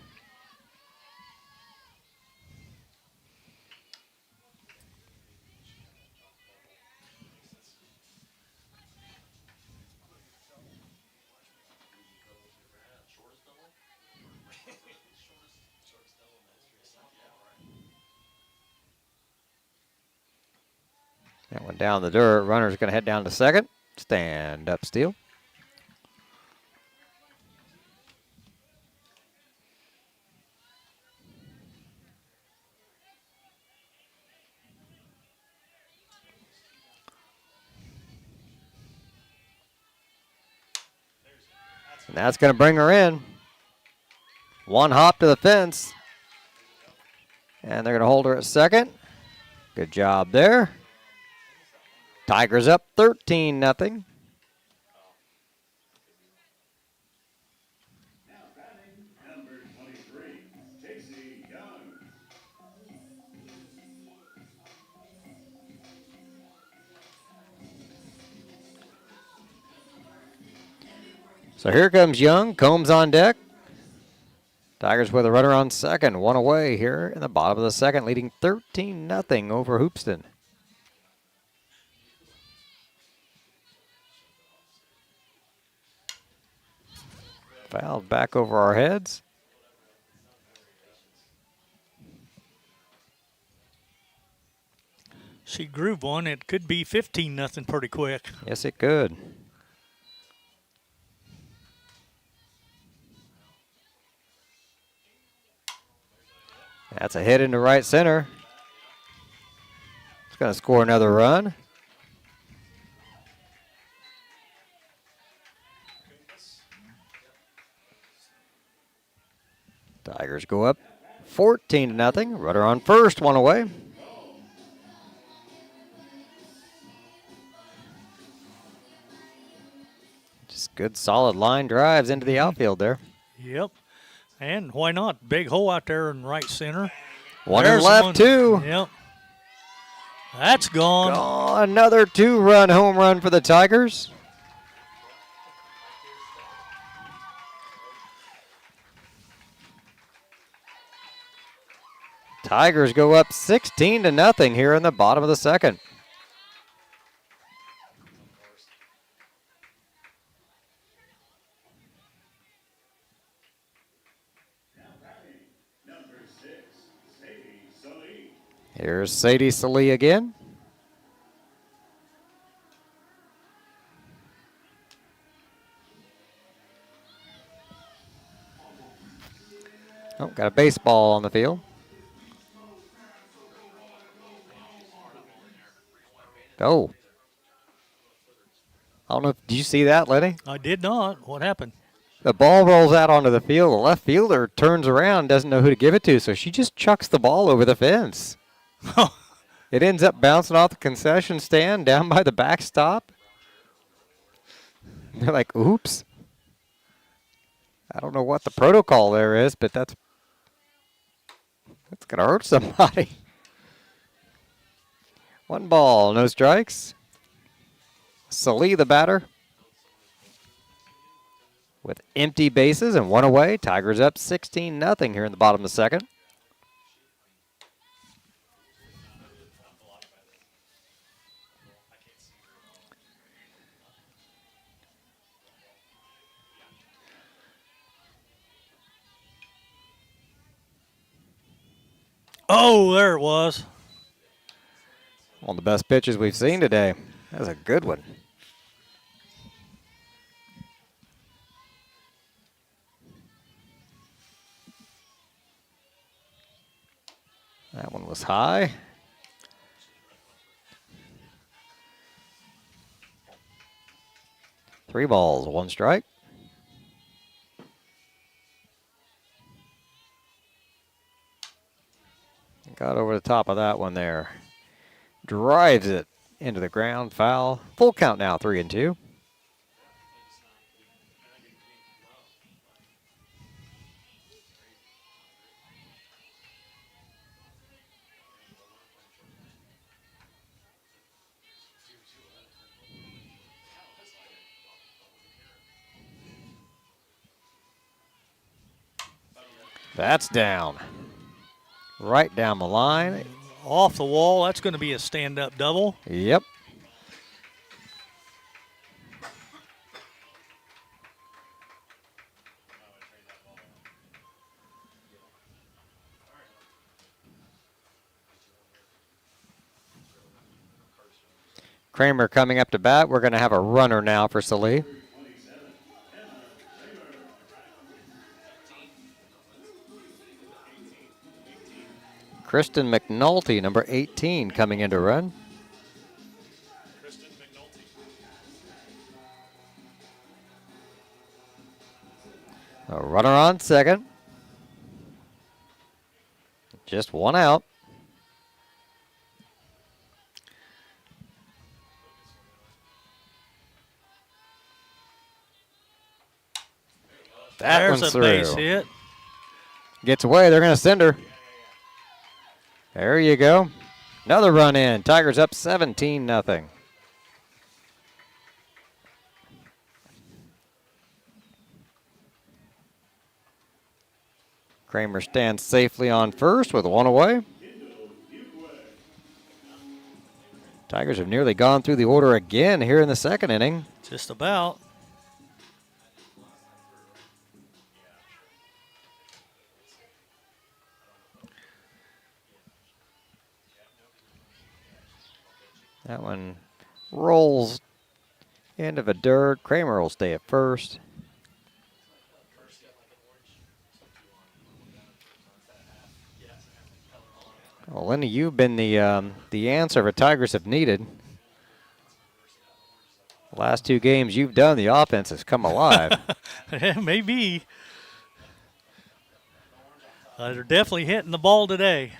That one down the dirt. Runner's going to head down to second. Stand up steal. And that's going to bring her in. One hop to the fence. And they're going to hold her at second. Good job there. Tigers up 13-0. Now batting number 23, J.C. Young. So here comes Young. Combs on deck. Tigers with a runner on second. One away here in the bottom of the second, leading 13-0 over Hoopeston. Fouled back over our heads. She grooved one. It could be 15-0 pretty quick. Yes, it could. That's a hit into right center. It's going to score another run. Tigers go up 14-0. Runner on first, one away. Just Good solid line drives into the outfield there. Yep. And why not? Big hole out there in right center. One There's and left, one. too. Yep. That's gone. Another 2-run home run for the Tigers. Tigers go up 16-0 here in the bottom of the second. Here's Sadie Salee again. Oh, got a baseball on the field. Oh. I don't know. Did you see that, Lenny? I did not. What happened? The ball rolls out onto the field. The left fielder turns around, doesn't know who to give it to, so she just chucks the ball over the fence. It ends up bouncing off the concession stand down by the backstop. They're like, oops. I don't know what the protocol there is, but that's going to hurt somebody. 1 ball, no strikes. Salee, the batter. With empty bases and 1 away, Tigers up 16-0 here in the bottom of the second. Oh, there it was. One of the best pitches we've seen today. That was a good one. That one was high. Three balls, 1 strike. Got over the top of that one there. Drives it into the ground, foul. Full count now, 3-2. That's down. Right down the line. Off the wall. That's going to be a stand-up double. Yep. Kramer coming up to bat. We're going to have a runner now for Salee. Kristen McNulty, number 18, coming in to run. A runner on second. Just 1 out. That There's one's a through. base hit. Gets away. They're going to send her. There you go. Another run in. Tigers up 17-0. Kramer stands safely on first with 1 away. Tigers have nearly gone through the order again here in the second inning. Just about. That one rolls into the dirt. Kramer will stay at first. Well, Lenny, you've been the answer the Tigers have needed. The last 2 games you've done, the offense has come alive. Maybe. They're definitely hitting the ball today.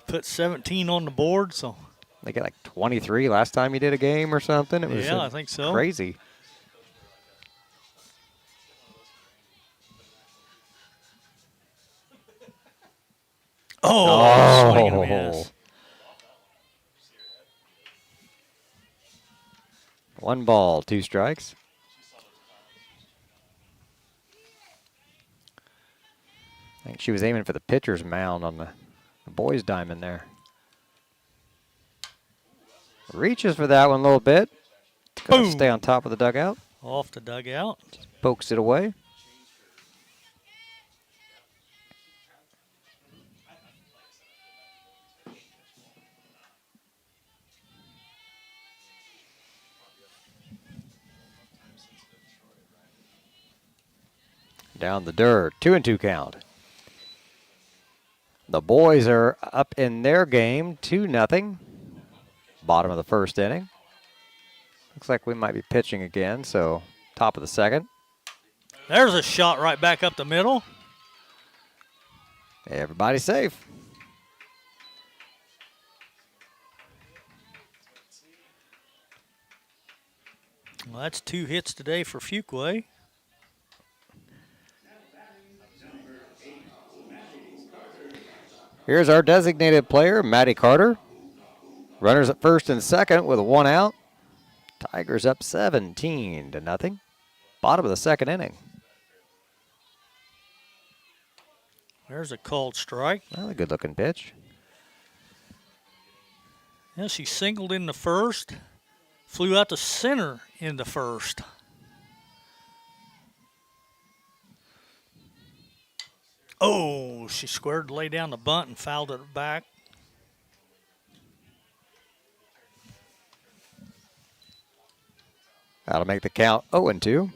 Put 17 on the board, so. They got like 23 last time you did a game or something. It was yeah, I think so. Crazy. Swing and a miss. One ball, 2 strikes. I think she was aiming for the pitcher's mound on the boys' diamond there. Reaches for that one a little bit. Gonna stay on top of the dugout. Off the dugout. Pokes it away. Down the dirt, 2-2 count. The boys are up in their game, 2-0. Bottom of the first inning. Looks like we might be pitching again, so top of the second. There's a shot right back up the middle. Everybody's safe. Well, that's 2 hits today for Fuquay. Here's our designated player, Maddie Carter. Runners at first and second with 1 out. Tigers up 17-0. Bottom of the second inning. There's a called strike. Well, a good-looking pitch. Yeah, she singled in the first, flew out to center in the first. Oh, she squared to lay down the bunt and fouled it back. That'll make the count 0-2.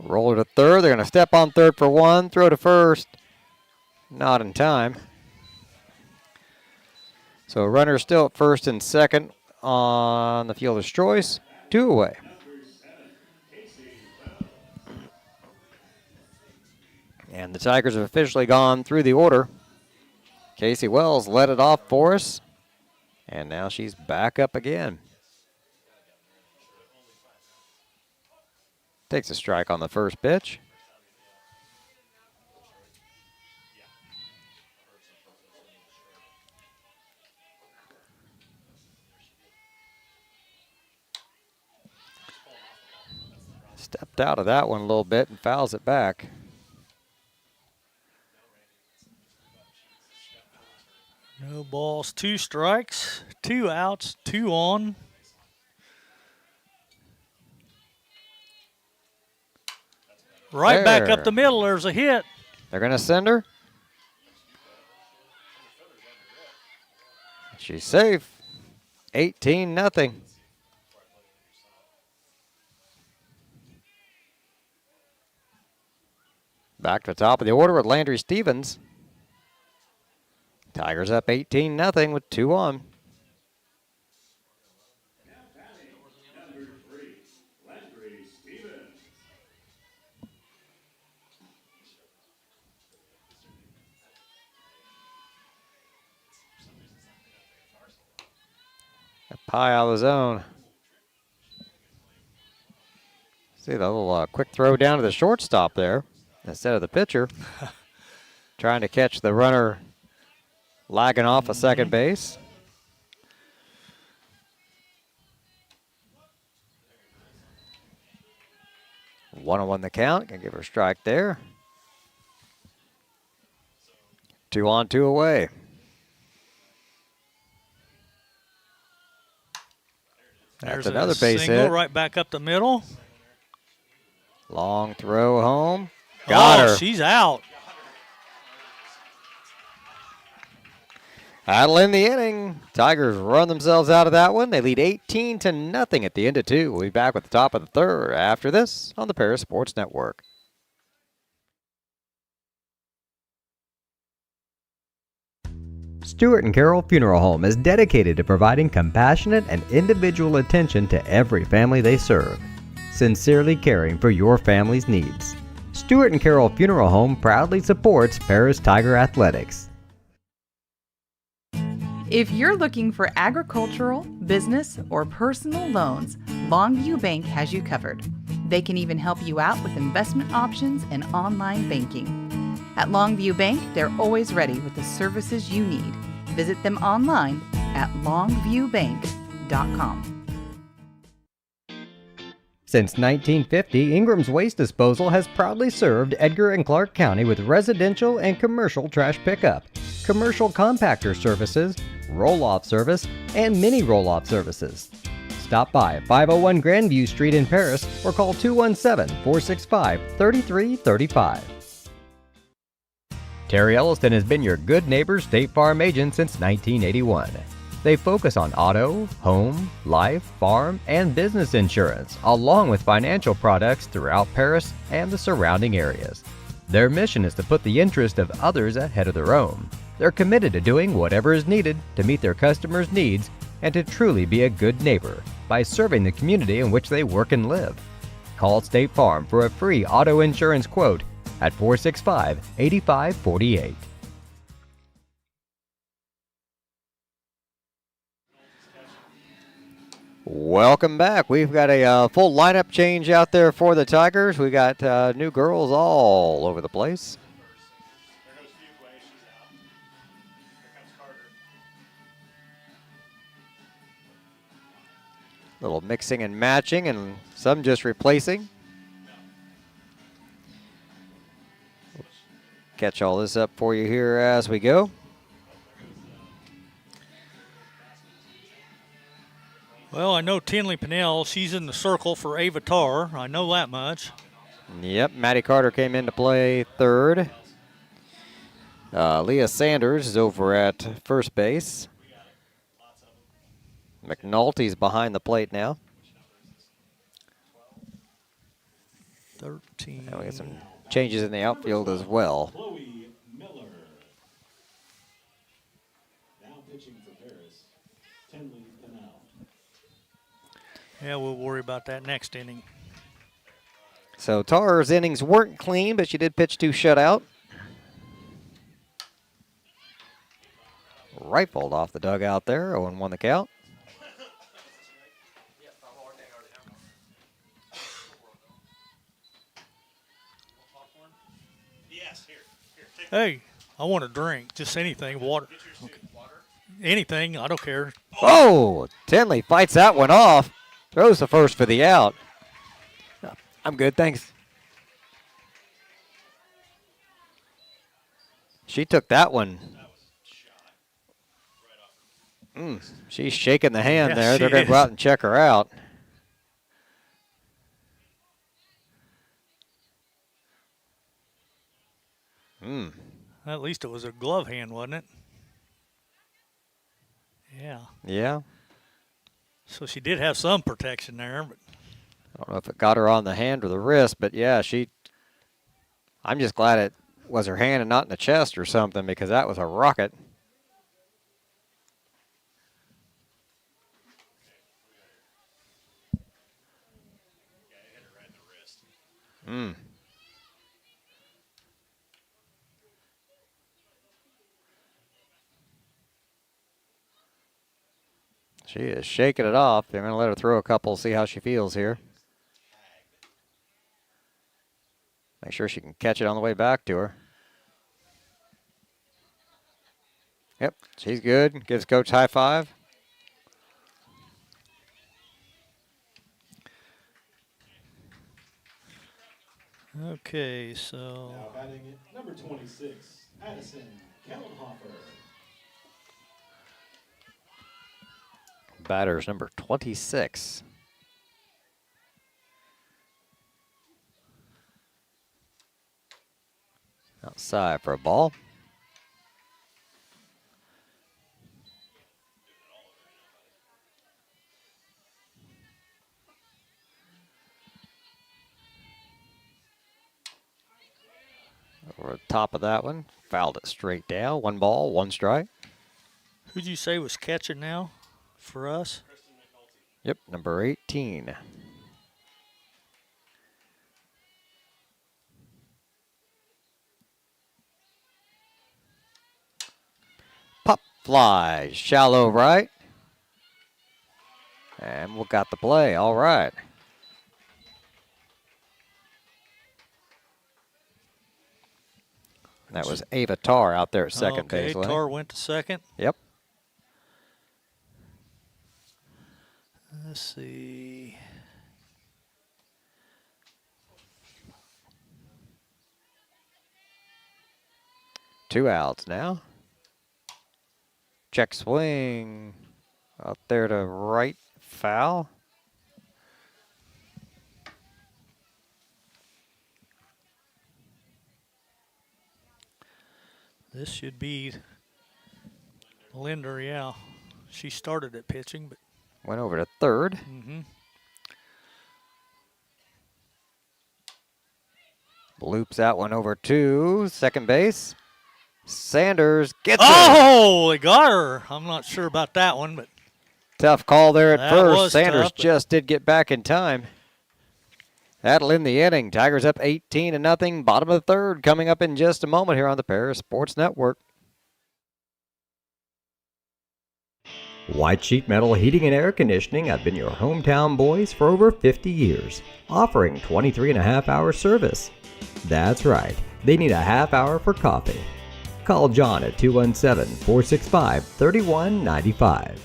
Roller to third. They're going to step on third for 1. Throw to first. Not in time. So runner still at first and second on the fielder's choice. 2 away. And the Tigers have officially gone through the order. Casey Wells led it off for us. And now she's back up again. Takes a strike on the first pitch. Stepped out of that one a little bit and fouls it back. No balls, 2 strikes, 2 outs, 2 on. Right back up the middle, there's a hit. They're going to send her. She's safe. 18-0. Back to the top of the order with Landry Stevens. Tigers up 18-0 with 2 on. Number 3, Landry Stevens. A pie out of the zone. See the little quick throw down to the shortstop there instead of the pitcher. Trying to catch the runner lagging off of second base. One on 1 the count. Gonna give her a strike there. 2 on, 2 away. That's another base single hit. right back up the middle. Long throw home. Got her. She's out. That'll end the inning. Tigers run themselves out of that one. They lead 18-0 at the end of 2. We'll be back with the top of the third after this on the Paris Sports Network. Stewart and Carroll Funeral Home is dedicated to providing compassionate and individual attention to every family they serve, sincerely caring for your family's needs. Stewart and Carroll Funeral Home proudly supports Paris Tiger Athletics. If you're looking for agricultural, business, or personal loans, Longview Bank has you covered. They can even help you out with investment options and online banking. At Longview Bank, they're always ready with the services you need. Visit them online at longviewbank.com. Since 1950, Ingram's Waste Disposal has proudly served Edgar and Clark County with residential and commercial trash pickup, commercial compactor services, roll-off service, and mini roll-off services. Stop by 501 Grandview Street in Paris or call 217-465-3335. Terry Elliston has been your good neighbor State Farm agent since 1981. They focus on auto, home, life, farm, and business insurance, along with financial products throughout Paris and the surrounding areas. Their mission is to put the interest of others ahead of their own. They're committed to doing whatever is needed to meet their customers' needs and to truly be a good neighbor by serving the community in which they work and live. Call State Farm for a free auto insurance quote at 465-8548. Welcome back. We've got a full lineup change out there for the Tigers. We got new girls all over the place. A little mixing and matching, and some just replacing. Catch all this up for you here as we go. Well, I know Tinley Pinnell, she's in the circle for Ava Tarr. I know that much. Yep, Maddie Carter came in to play third. Leah Sanders is over at first base. McNulty's behind the plate now. 13. And we got some changes in the outfield as well. Chloe Miller. Now pitching for Paris, Tinley Pinnell. Yeah, we'll worry about that next inning. So Tarr's innings weren't clean, but she did pitch 2 shutout. Rifled off the dugout there, 0-1 the count. Hey, I want a drink. Just anything. Water. Okay. Anything. I don't care. Oh, Tinley fights that one off. Throws the first for the out. I'm good, thanks. She took that one. She's shaking the hand Yeah, there. They're she going to go is. out and check her out. At least it was a glove hand, wasn't it? Yeah. Yeah. So she did have some protection there, but I don't know if it got her on the hand or the wrist, but yeah, I'm just glad it was her hand and not in the chest or something, because that was a rocket. She is shaking it off. They're going to let her throw a couple, see how she feels here. Make sure she can catch it on the way back to her. Yep, she's good. Gives Coach high five. okay, so Now batting at number 26, Addison Kellenhofer. Batter's number 26. Outside for a ball. Over the top of that one. Fouled it straight down. 1 ball, 1 strike. who'd you say was catching now for us? Yep, number 18. Pop Fly, shallow right. And we got the play. All right. That was Ava Tarr out there at second base. Okay, Tarr went to second. Yep. Let's see. Two outs now. Check swing. Out there to right, foul. This should be Linder, yeah. She started at pitching, but Went over to third. Loops that one over to second base. Sanders gets it. oh, they got her. I'm not sure about that one, but Tough call there at That first. was Sanders tough, but- just did get back in time. That'll end the inning. Tigers up 18-0. Bottom of the third coming up in just a moment here on the Paris Sports Network. White Sheet Metal Heating and Air Conditioning have been your hometown boys for over 50 years, offering 23.5-hour service. That's right, they need a half hour for coffee. Call John at 217-465-3195.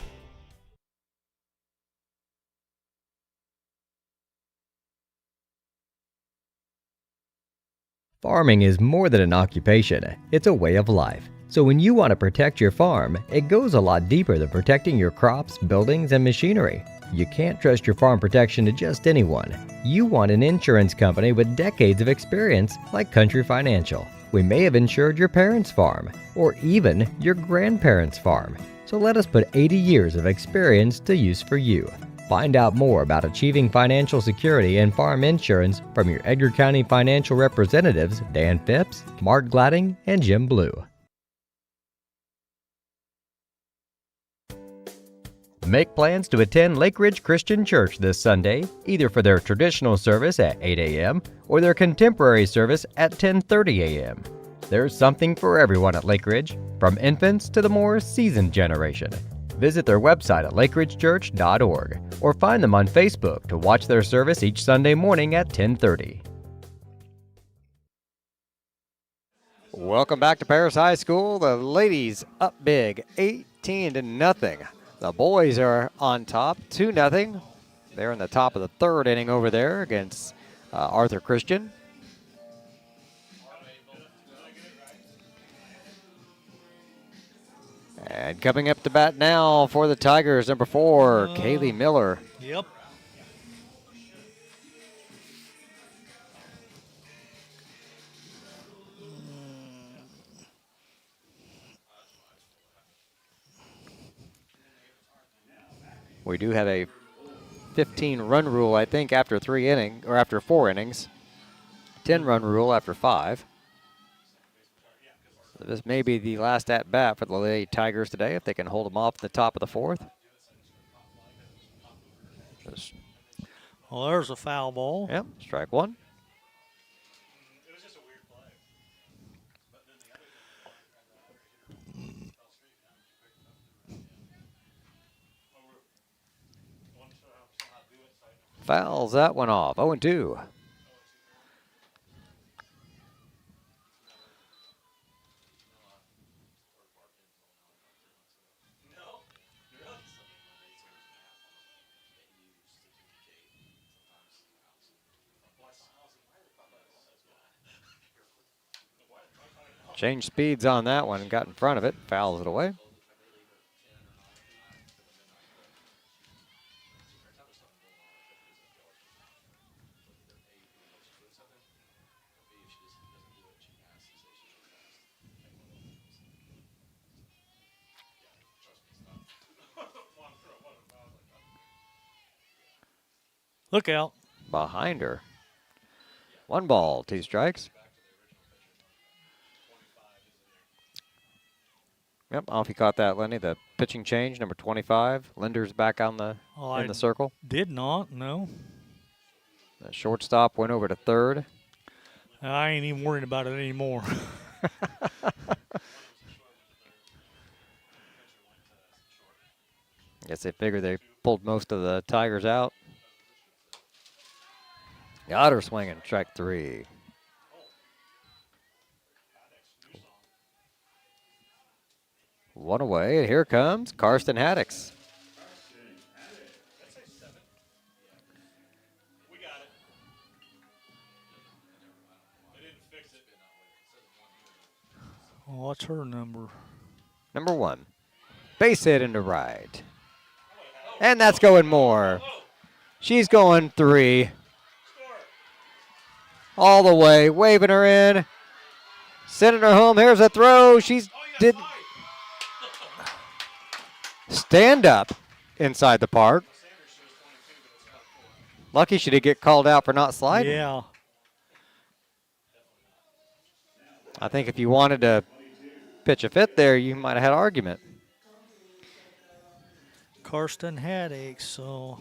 Farming is more than an occupation, it's a way of life. So when you want to protect your farm, it goes a lot deeper than protecting your crops, buildings, and machinery. You can't trust your farm protection to just anyone. You want an insurance company with decades of experience like Country Financial. We may have insured your parents' farm, or even your grandparents' farm. So let us put 80 years of experience to use for you. Find out more about achieving financial security and farm insurance from your Edgar County financial representatives, Dan Phipps, Mark Gladding, and Jim Blue. Make plans to attend Lake Ridge Christian Church this Sunday, either for their traditional service at 8 a.m. or their contemporary service at 10:30 a.m. There's something for everyone at Lake Ridge, from infants to the more seasoned generation. Visit their website at lakeridgechurch.org or find them on Facebook to watch their service each Sunday morning at 10:30. Welcome back to Paris High School. The ladies up big, 18-0. The boys are on top, 2-0. They're in the top of the third inning over there against Arthur Christian. And coming up to bat now for the Tigers, number 4, Kaylee Miller. yep. We do have a 15-run rule, I think, after 3 innings, or after 4 innings. 10-run rule after 5. So this may be the last at-bat for the Lady Tigers today, if they can hold them off at the top of the 4th. Well, there's a foul ball. Yep, strike 1. Fouls that one off, 0-2. Changed speeds on that one and got in front of it, fouls it away. Look out. Behind her. 1 ball, 2 strikes. Yep, off you caught that, Lenny. The pitching change, number 25. Linder's back on the in the circle. Did not, no. The shortstop went over to third. I ain't even worried about it anymore. Guess they figured they pulled most of the Tigers out. Got her swinging, strike 3. One away, and here comes Karsten Haddix. What's her number? Number 1. Base hit into right. And that's going more. She's going 3. All the way, waving her in. Sending her home. Here's a throw. She's did stand up inside the park. Lucky she did get called out for not sliding. Yeah. I think if you wanted to pitch a fit there, you might have had an argument. Karsten Haddix, so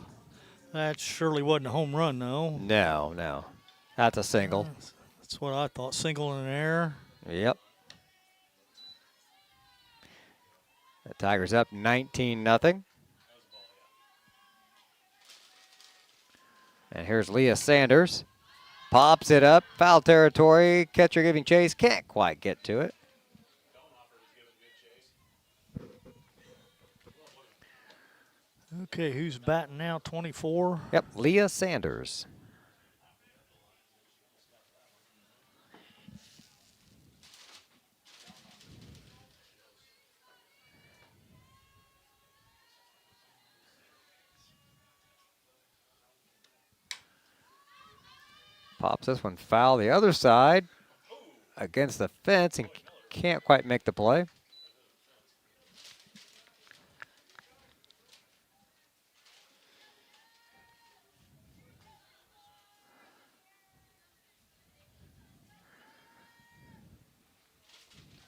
that surely wasn't a home run, though. No. That's a single. That's what I thought. Single in the air. Yep. The Tigers up 19-0. And here's Leah Sanders. Pops it up. Foul territory. Catcher giving chase. Can't quite get to it. Okay, who's batting now? 24? Yep, Leah Sanders. Pops this one foul the other side against the fence and can't quite make the play.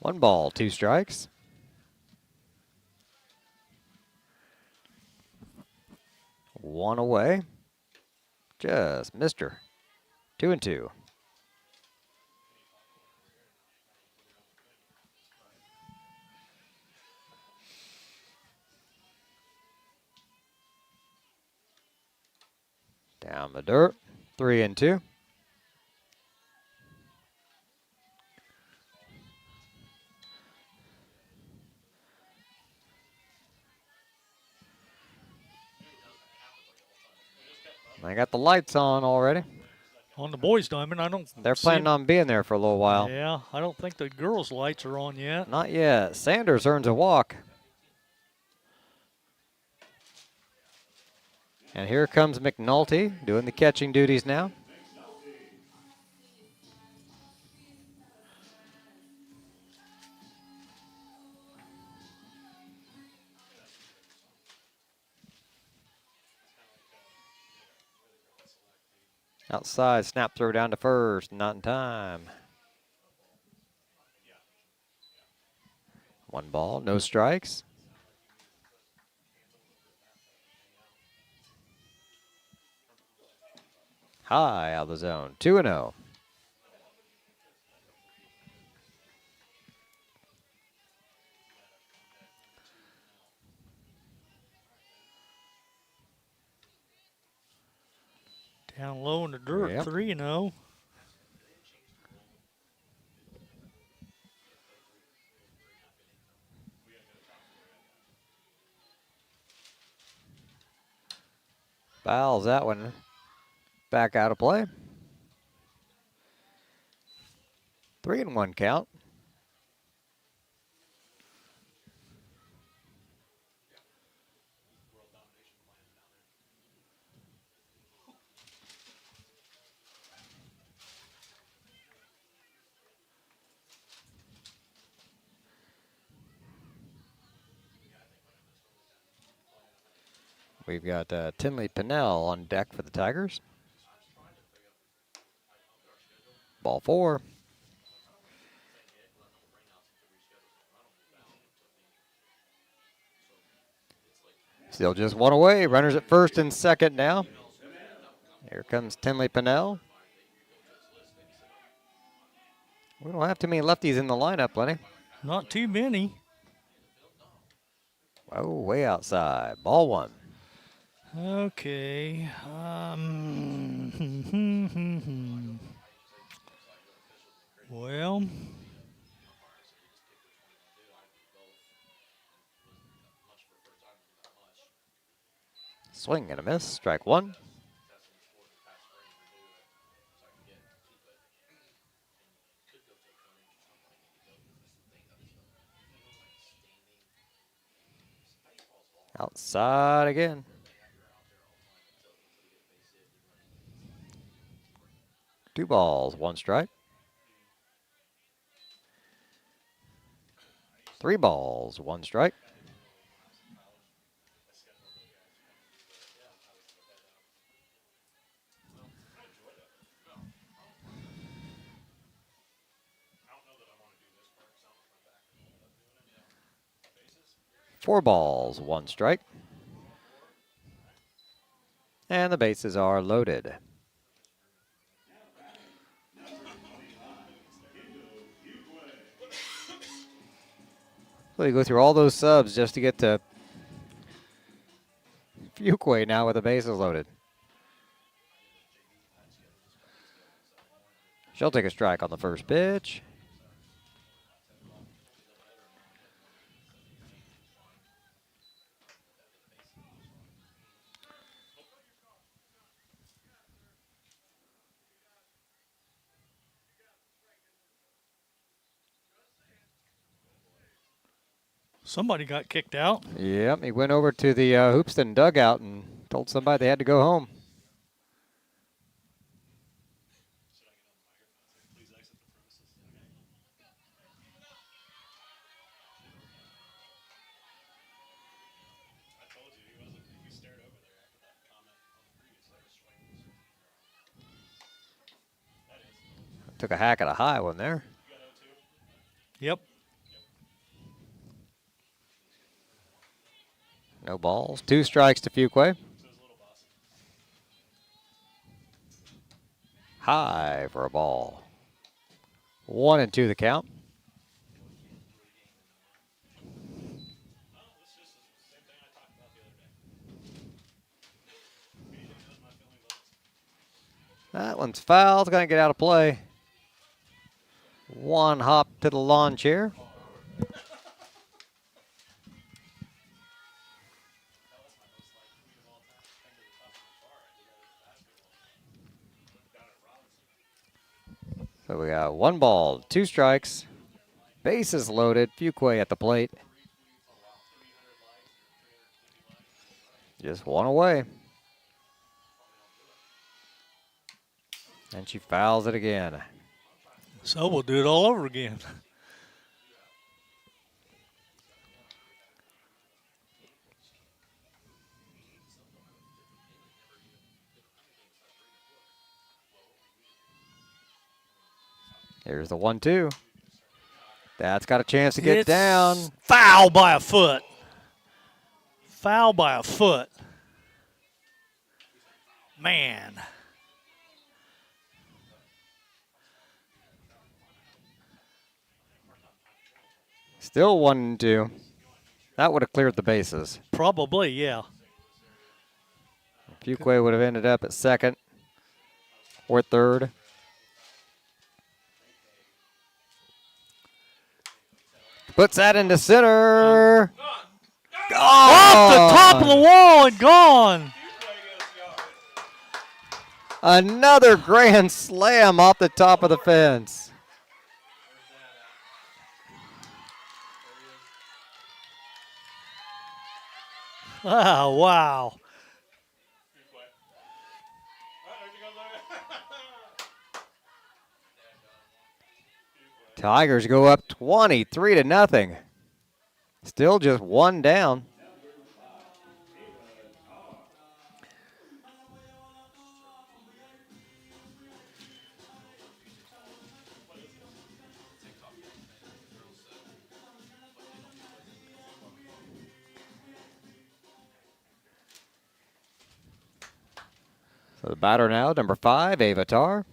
One ball, 2 strikes. One away. Just missed her. 2-2. Down the dirt. 3-2. They got the lights on already. On the boys' diamond, I don't. They're planning on being there for a little while. Yeah, I don't think the girls' lights are on yet. Not yet. Sanders earns a walk. And here comes McNulty doing the catching duties now. Outside, snap throw down to first, not in time. One ball, no strikes. High out of the zone, 2-0. Down low in the dirt, Yep. 3-0. Fouls that one back out of play. 3-1 count. We've got Tinley Pinnell on deck for the Tigers. Ball 4. Still just one away. Runners at first and second now. Here comes Tinley Pinnell. We don't have too many lefties in the lineup, Lenny. Not too many. Oh, way outside. Ball one. Okay. Well, Swing and a miss. Strike one. Outside again. Two balls, one strike. Three balls, one strike. Four balls, one strike. And the bases are loaded. So you go through all those subs just to get to Fuquay now with the bases loaded. She'll take a strike on the first pitch. somebody got kicked out. Yep, he went over to the Hoopeston dugout and told somebody they had to go home. Took a hack at a high one there. Yep. No balls. Two strikes to Fuquay. High for a ball. 1-2 the count. That one's foul. It's going to get out of play. One hop to the lawn chair. So we got one ball, two strikes. Bases loaded. Fuquay at the plate. Just one away. And she fouls it again. So we'll do it all over again. Here's the 1-2. That's got a chance to get It's down. Foul by a foot. Foul by a foot. Man. Still 1-2. That would have cleared the bases. Probably, yeah. Fuquay would have ended up at second or third. Puts that into center. Off the top of the wall and gone. Another grand slam off the top of the fence. Oh, wow. Tigers go up 23-0. Still just one down. So the batter now, number 5, Avatar.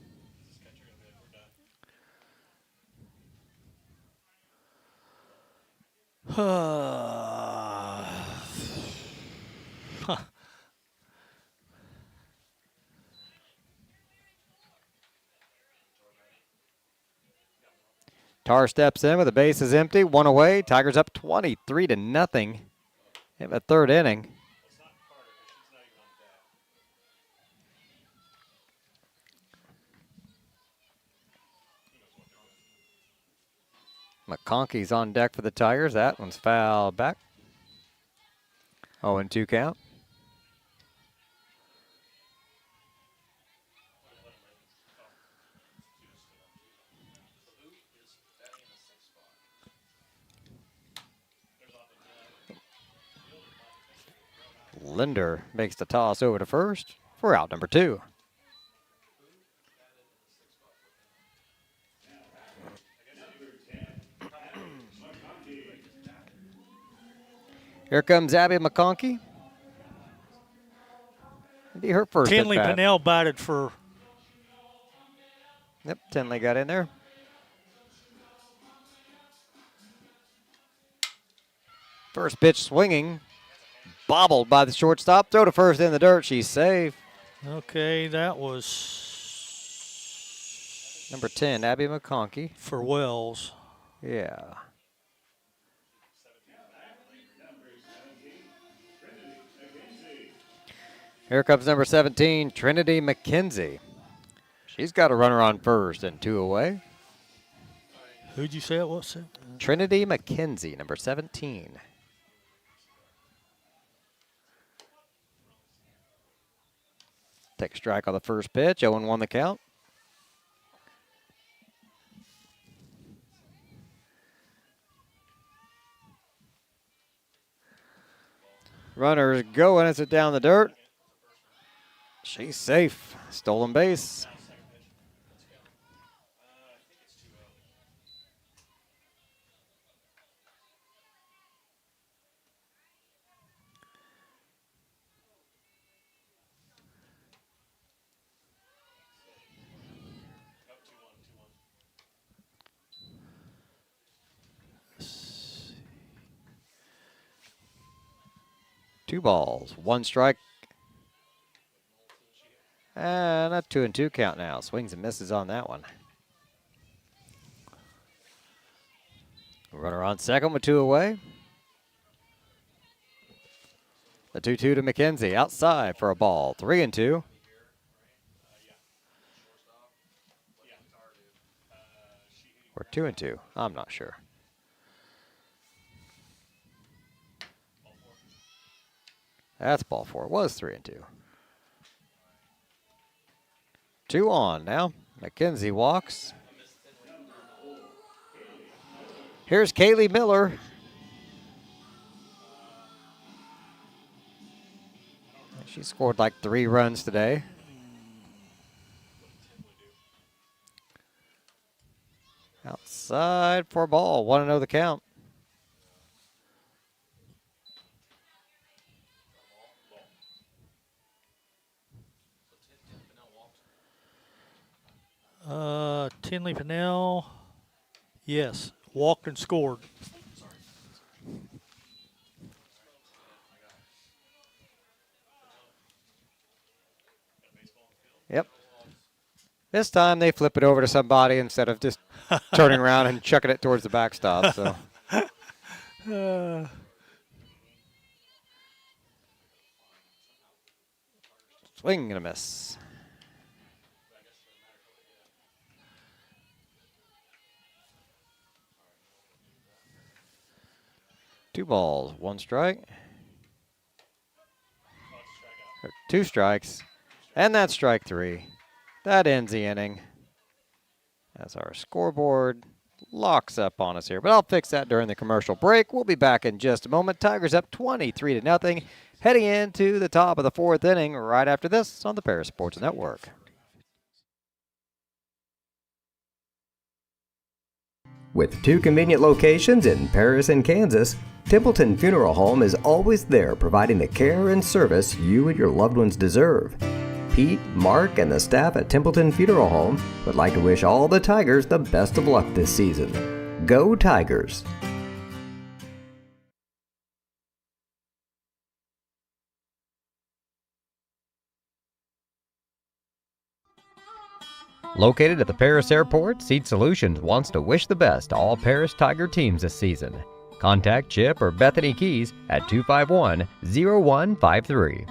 Tar steps in with the base is empty. One away. Tigers up 23-0 in the third inning. McConkey's on deck for the Tigers. That one's fouled back. 0-2 count. Linder makes the toss over to first for out number 2. Here comes Abby McConkey. Be her first Tinley at bat. Pinnell batted for. Yep, Tinley got in there. First pitch swinging. Bobbled by the shortstop. Throw to first in the dirt. She's safe. Okay, that was Number 10, Abby McConkey. for Wells. Yeah. Here comes number 17, Trinity McKenzie. She's got a runner on first and 2 away. Who'd you say it was? Trinity McKenzie, number 17. Take a strike on the first pitch. 0-1 the count. Runners going as it down the dirt. She's safe. Stolen base. Two balls, 1 strike. And a 2-2 count now. Swings and misses on that one. Runner on second with 2 away. The 2-2 to McKenzie. Outside for a ball. 3-2. Or 2-2. I'm not sure. That's ball 4. It was 3-2. 2 on now. McKenzie walks. Here's Kaylee Miller. She scored like 3 runs today. Outside for a ball. 1-0 the count. Tinley Pinnell, yes, walked and scored. Yep. This time they flip it over to somebody instead of just turning around and chucking it towards the backstop. So. Swing and a miss. Two balls, 1 strike. Or 2 strikes. And that's strike 3. That ends the inning. As our scoreboard locks up on us here. But I'll fix that during the commercial break. We'll be back in just a moment. Tigers up 23-0. Heading into the top of the 4th inning right after this on the Paris Sports Network. With 2 convenient locations in Paris and Kansas, Templeton Funeral Home is always there providing the care and service you and your loved ones deserve. Pete, Mark, and the staff at Templeton Funeral Home would like to wish all the Tigers the best of luck this season. Go Tigers! Located at the Paris Airport, Seed Solutions wants to wish the best to all Paris Tiger teams this season. Contact Chip or Bethany Keys at 251-0153.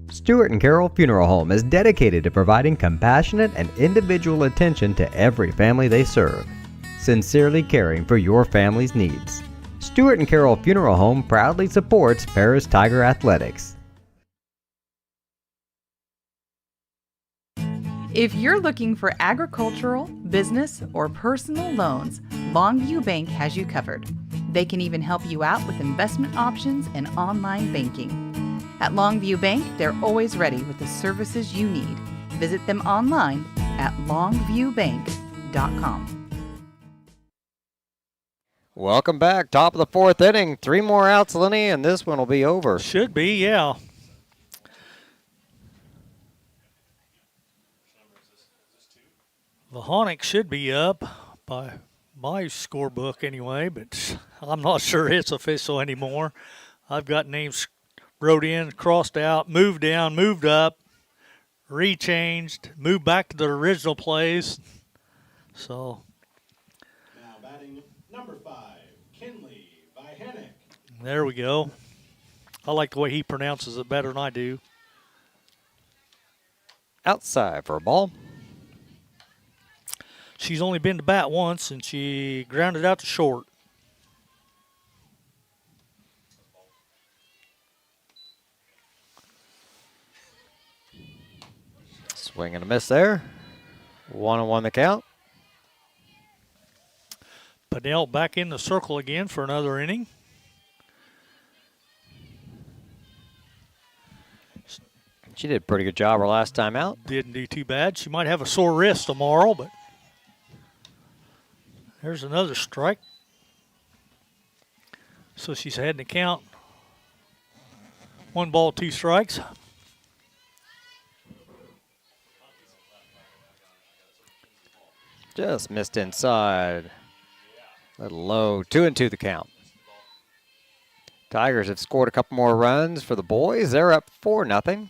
Stewart & Carroll Funeral Home is dedicated to providing compassionate and individual attention to every family they serve, sincerely caring for your family's needs. Stewart & Carroll Funeral Home proudly supports Paris Tiger Athletics. If you're looking for agricultural, business, or personal loans, Longview Bank has you covered. They can even help you out with investment options and online banking. At Longview Bank, they're always ready with the services you need. Visit them online at longviewbank.com. Welcome back. Top of the 4th inning. 3 more outs, Lenny, and this one will be over. Should be, yeah. The Honics should be up by my scorebook anyway, but I'm not sure it's official anymore. I've got names wrote in, crossed out, moved down, moved up, rechanged, moved back to the original place. So Now batting number 5, Kinley Vihanek. there we go. I like the way he pronounces it better than I do. Outside for a ball. She's only been to bat once, and she grounded out to short. Swing and a miss there. 1-1 the count. Padell back in the circle again for another inning. She did a pretty good job her last time out. Didn't do too bad. She might have a sore wrist tomorrow, but there's another strike. So she's heading to count. 1 ball, 2 strikes. Just missed inside. A little low. 2-2 the count. Tigers have scored a couple more runs for the boys. They're up 4-0.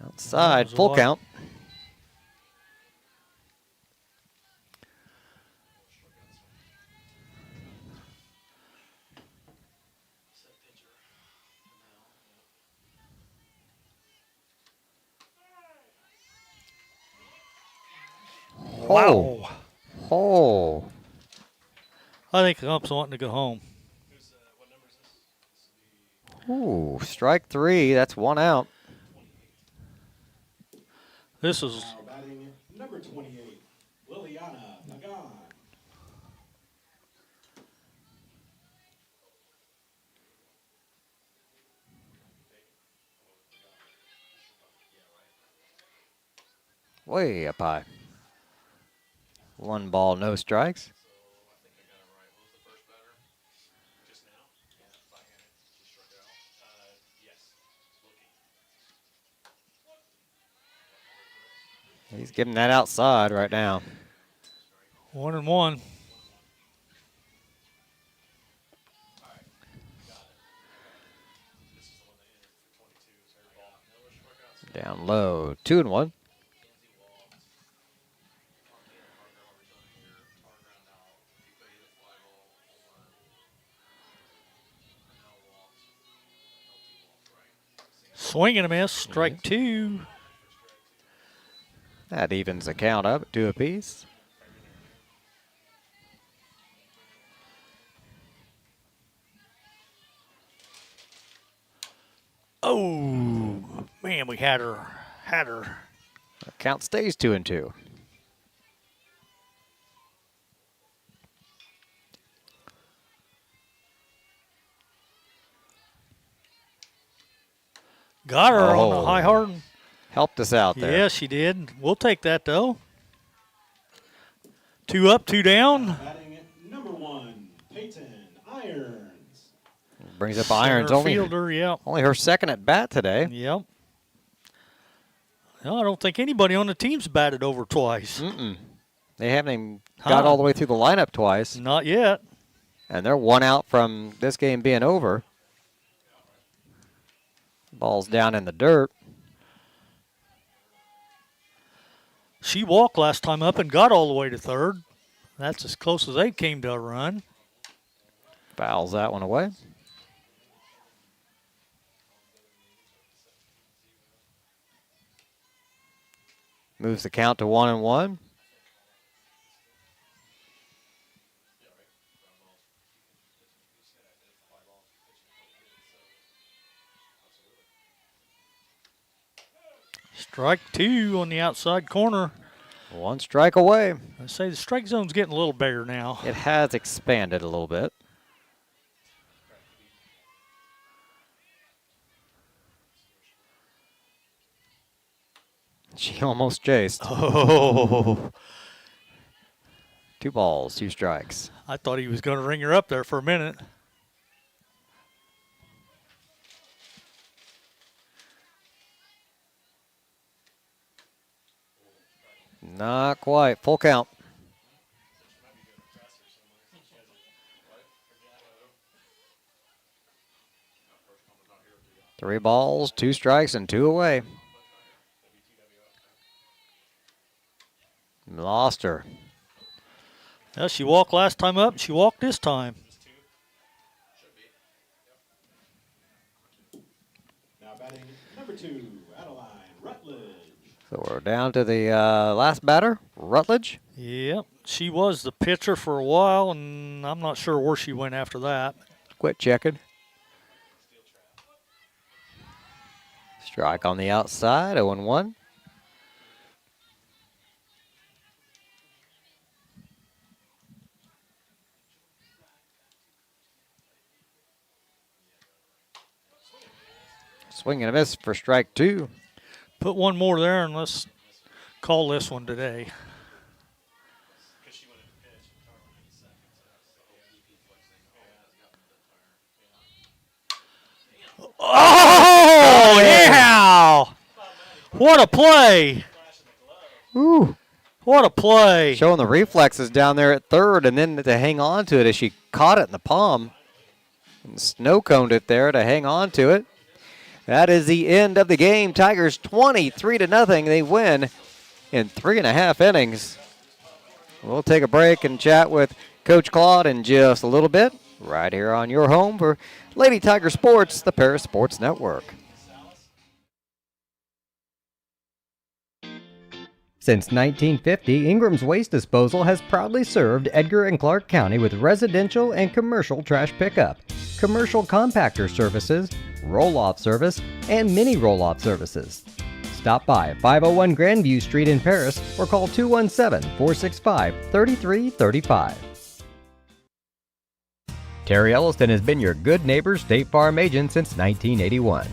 Outside, full count. Wow. Oh. I think the ump's wanting to go home. Ooh, strike 3. That's 1 out. This is Now batting number 28, Liliana Pagan. Way up high. 1 ball, no strikes. He's getting that outside right now. 1-1. Down low. 2-1. Swing and a miss. Strike 2. That evens the count up at 2 apiece. Oh, man, we had her. The count stays 2-2. Got her on the Oh. high hard. Helped us out there. Yes, she did. We'll take that, though. 2 up, 2 down. Batting number 1, Peyton Irons. Brings up Irons. Center Only, fielder, yep. only her second at bat today. Yep. No, I don't think anybody on the team's batted over twice. They haven't even got all the way through the lineup twice. Not yet. And they're 1 out from this game being over. Ball's down in the dirt. She walked last time up and got all the way to third. That's as close as they came to a run. Fouls that one away. Moves the count to 1-1. Strike 2 on the outside corner. 1 strike away. I say the strike zone's getting a little bigger now. It has expanded a little bit. She almost chased. Oh, 2 balls, 2 strikes. I thought he was going to ring her up there for a minute. Not quite. Full count. Three balls, 2 strikes, and 2 away. Lost her. Well, she walked last time up. She walked this time. Now batting number 2, Adeline Rutledge. So we're down to the last batter, Rutledge. Yep. She was the pitcher for a while, and I'm not sure where she went after that. Quit checking. Strike on the outside, 0-1. Swing and a miss for strike 2. Put one more there, and let's call this one today. Oh, yeah! What a play! Ooh. What a play! Showing the reflexes down there at third, and then to hang on to it as she caught it in the palm. And snow coned it there to hang on to it. That is the end of the game. Tigers 23-0. They win in 3.5 innings. We'll take a break and chat with Coach Claude in just a little bit, right here on your home for Lady Tiger Sports, the Paris Sports Network. Since 1950, Ingram's Waste Disposal has proudly served Edgar and Clark County with residential and commercial trash pickup, commercial compactor services, roll-off service, and mini roll-off services. Stop by 501 Grandview Street in Paris or call 217-465-3335. Terry Elliston has been your good neighbor State Farm agent since 1981.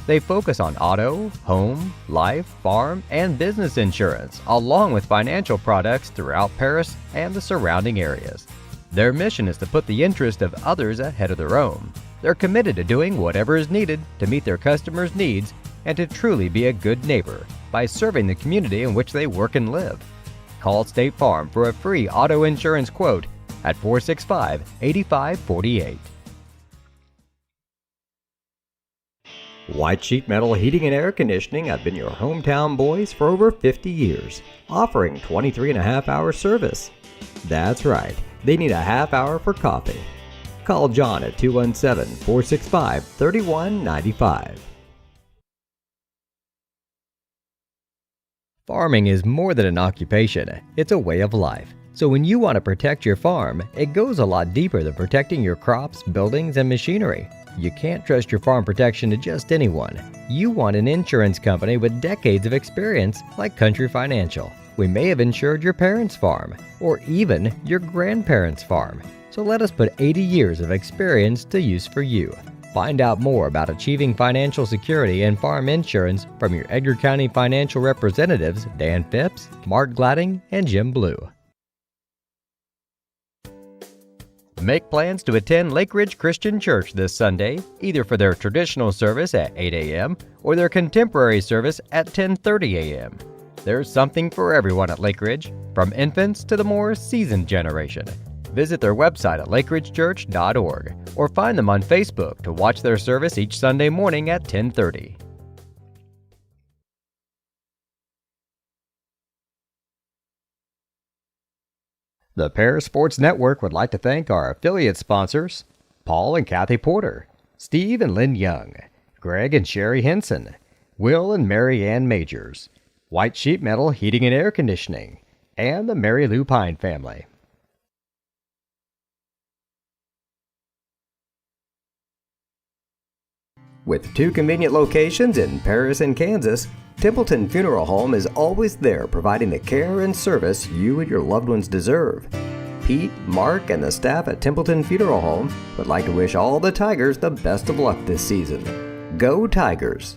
They focus on auto, home, life, farm, and business insurance, along with financial products throughout Paris and the surrounding areas. Their mission is to put the interest of others ahead of their own. They're committed to doing whatever is needed to meet their customers' needs and to truly be a good neighbor by serving the community in which they work and live. Call State Farm for a free auto insurance quote at 465-8548. White Sheet Metal Heating and Air Conditioning have been your hometown boys for over 50 years, offering 23.5-hour service. That's right, they need a half hour for coffee. Call John at 217-465-3195. Farming is more than an occupation, it's a way of life. So when you want to protect your farm, it goes a lot deeper than protecting your crops, buildings, and machinery. You can't trust your farm protection to just anyone. You want an insurance company with decades of experience like Country Financial. We may have insured your parents' farm, or even your grandparents' farm. So let us put 80 years of experience to use for you. Find out more about achieving financial security and farm insurance from your Edgar County financial representatives Dan Phipps, Mark Gladding, and Jim Blue. Make plans to attend Lake Ridge Christian Church this Sunday, either for their traditional service at 8 a.m. or their contemporary service at 10:30 a.m. There's something for everyone at Lake Ridge, from infants to the more seasoned generation. Visit their website at lakeridgechurch.org or find them on Facebook to watch their service each Sunday morning at 10:30. The Paris Sports Network would like to thank our affiliate sponsors, Paul and Kathy Porter, Steve and Lynn Young, Greg and Sherry Henson, Will and Mary Ann Majors, White Sheet Metal Heating and Air Conditioning, and the Mary Lou Pine family. With 2 convenient locations in Paris and Kansas, Templeton Funeral Home is always there providing the care and service you and your loved ones deserve. Pete, Mark, and the staff at Templeton Funeral Home would like to wish all the Tigers the best of luck this season. Go Tigers!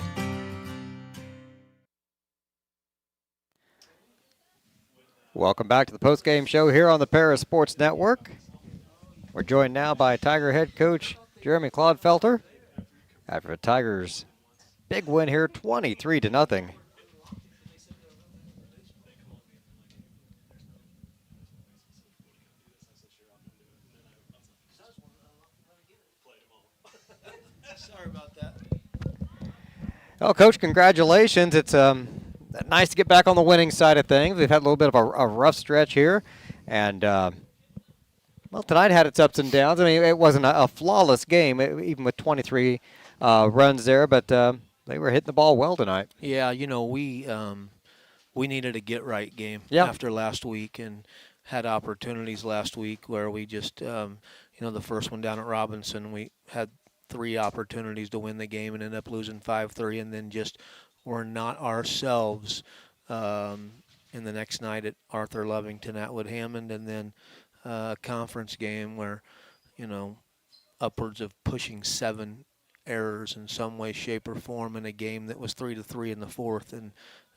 Welcome back to the post-game show here on the Paris Sports Network. We're joined now by Tiger head coach Jeremy Clodfelter after the Tigers' big win here, 23-0. Sorry about that. Well, Coach, congratulations. It's nice to get back on the winning side of things. We've had a little bit of a rough stretch here, and well, tonight had its ups and downs. I mean, it wasn't a flawless game, even with 23 runs there, but they were hitting the ball well tonight. Yeah, you know, we needed a get-right game after last week, and had opportunities last week where we just, you know, the first one down at Robinson, we had 3 opportunities to win the game and ended up losing 5-3, and then just were not ourselves in the next night at Arthur Lovington, Atwood Hammond, and then a conference game where, you know, upwards of pushing 7 errors in some way, shape, or form in a game that was 3-3 in the fourth, and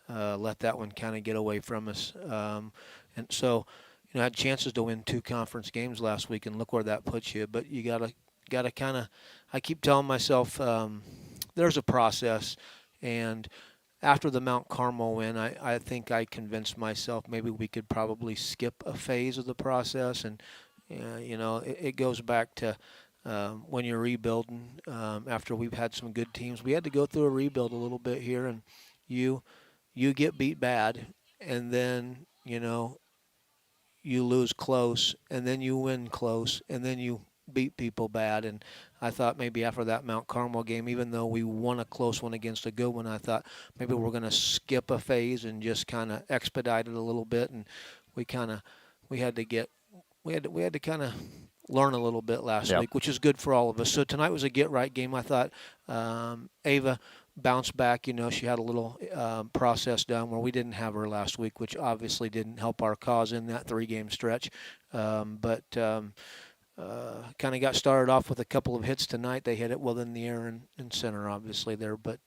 let that one kind of get away from us. And so, you know, I had chances to win 2 conference games last week, and look where that puts you. But you gotta kind of, I keep telling myself there's a process, and after the Mount Carmel win, I think I convinced myself maybe we could probably skip a phase of the process, and you know, it goes back to when you're rebuilding. After we've had some good teams, we had to go through a rebuild a little bit here, and you get beat bad, and then, you know, you lose close, and then you win close, and then you beat people bad. And I thought maybe after that Mount Carmel game, even though we won a close one against a good one, I thought maybe we're going to skip a phase and just kind of expedite it a little bit. And we had to kind of learn a little bit last week, which is good for all of us. So tonight was a get-right game. I thought Ava bounced back. You know, she had a little process done where we didn't have her last week, which obviously didn't help our cause in that 3-game stretch. But kind of got started off with a couple of hits tonight. They hit it well in the air and center, obviously, there. But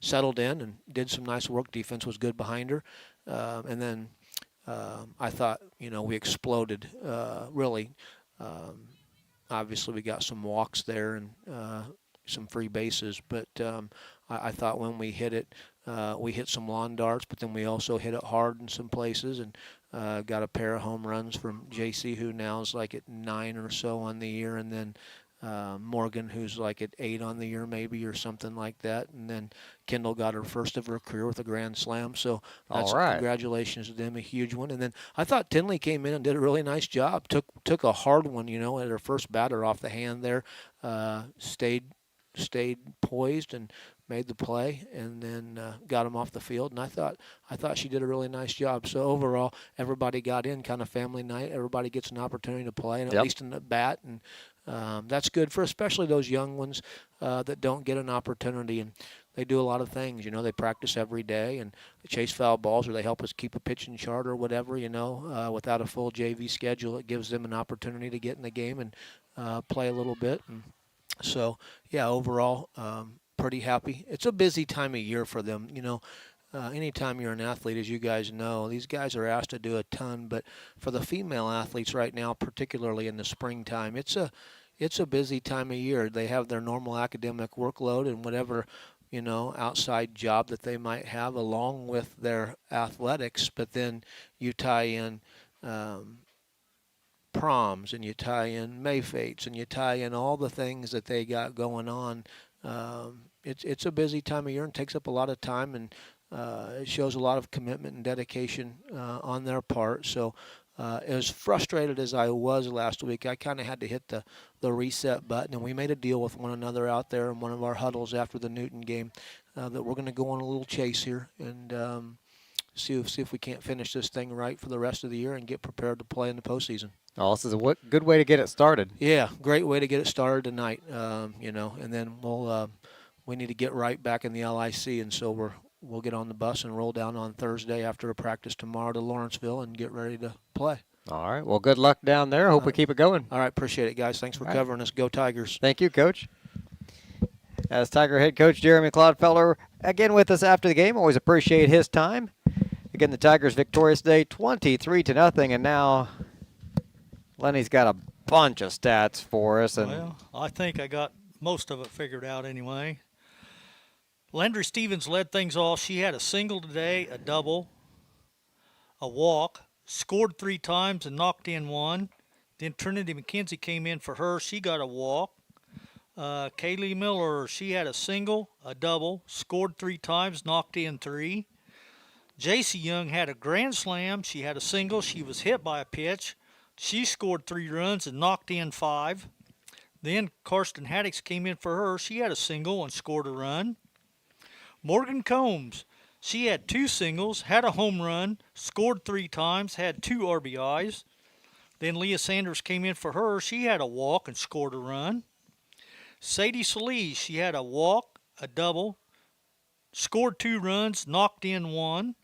settled in and did some nice work. Defense was good behind her. And then I thought, you know, we exploded, really. Obviously, we got some walks there and some free bases. But I thought when we hit it, we hit some lawn darts, but then we also hit it hard in some places, and got a pair of home runs from JC, who now is like at 9 or so on the year, and then Morgan, who's like at 8 on the year maybe, or something like that. And then Kendall got her first of her career with a grand slam. So that's congratulations to them, a huge one. And then I thought Tinley came in and did a really nice job. Took a hard one, you know, at her first batter off the hand there. Stayed poised and made the play, and then got him off the field. And I thought she did a really nice job. So overall, everybody got in, kind of family night. Everybody gets an opportunity to play, and at least in the bat, and that's good for especially those young ones that don't get an opportunity. And they do a lot of things, you know. They practice every day, and they chase foul balls, or they help us keep a pitching chart or whatever, you know. Without a full JV schedule, it gives them an opportunity to get in the game and play a little bit. And so, yeah, overall, pretty happy. It's a busy time of year for them, you know. Anytime you're an athlete, as you guys know, these guys are asked to do a ton. But for the female athletes right now, particularly in the springtime, it's a busy time of year. They have their normal academic workload and whatever, you know, outside job that they might have along with their athletics. But then you tie in proms and you tie in May Fates and you tie in all the things that they got going on. It's a busy time of year and takes up a lot of time, and it shows a lot of commitment and dedication on their part. So as frustrated as I was last week, I kind of had to hit the reset button, and we made a deal with one another out there in one of our huddles after the Newton game that we're going to go on a little chase here and see if we can't finish this thing right for the rest of the year and get prepared to play in the postseason. Oh, this is a good way to get it started. Yeah, great way to get it started tonight. And then we need to get right back in the LIC, and so we'll get on the bus and roll down on Thursday after a practice tomorrow to Lawrenceville and get ready to play. All right. Well, good luck down there. Hope we keep it going. All right. Appreciate it, guys. Thanks for covering us. Go Tigers. Thank you, Coach. As Tiger head coach Jeremy Clodfeller again with us after the game. Always appreciate his time. Again, the Tigers victorious today, 23-0, and now Lenny's got a bunch of stats for us. And well, I think I got most of it figured out anyway. Landry Stevens led things off. She had a single today, a double, a walk, scored 3 times and knocked in 1. Then Trinity McKenzie came in for her. She got a walk. Kaylee Miller, she had a single, a double, scored 3 times, knocked in 3. JC Young had a grand slam. She had a single. She was hit by a pitch. She scored 3 runs and knocked in 5. Then Karsten Haddix came in for her. She had a single and scored a run. Morgan Combs, she had 2 singles, had a home run, scored 3 times, had 2 RBIs. Then Leah Sanders came in for her. She had a walk and scored a run. Sadie Solis, she had a walk, a double, scored 2 runs, knocked in 1.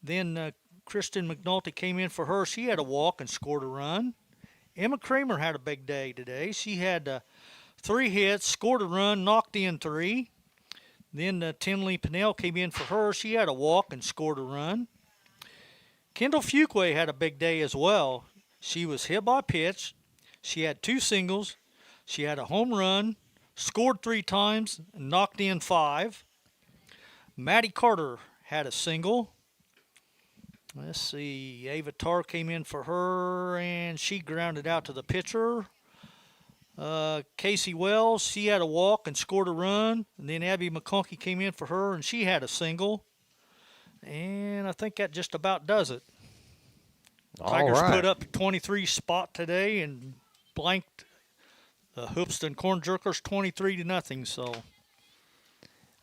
Then Kristen McNulty came in for her. She had a walk and scored a run. Emma Kramer had a big day today. She had 3 hits, scored a run, knocked in 3. Then Tinley Pinnell came in for her. She had a walk and scored a run. Kendall Fuquay had a big day as well. She was hit by a pitch. She had 2 singles. She had a home run, scored 3 times, and knocked in 5. Maddie Carter had a single. Let's see, Ava Tarr came in for her, and she grounded out to the pitcher. Casey Wells, she had a walk and scored a run. And then Abby McConkey came in for her, and she had a single. And I think that just about does it. Tigers put up a 23 spot today and blanked the Hoopeston Cornjerkers 23-0. So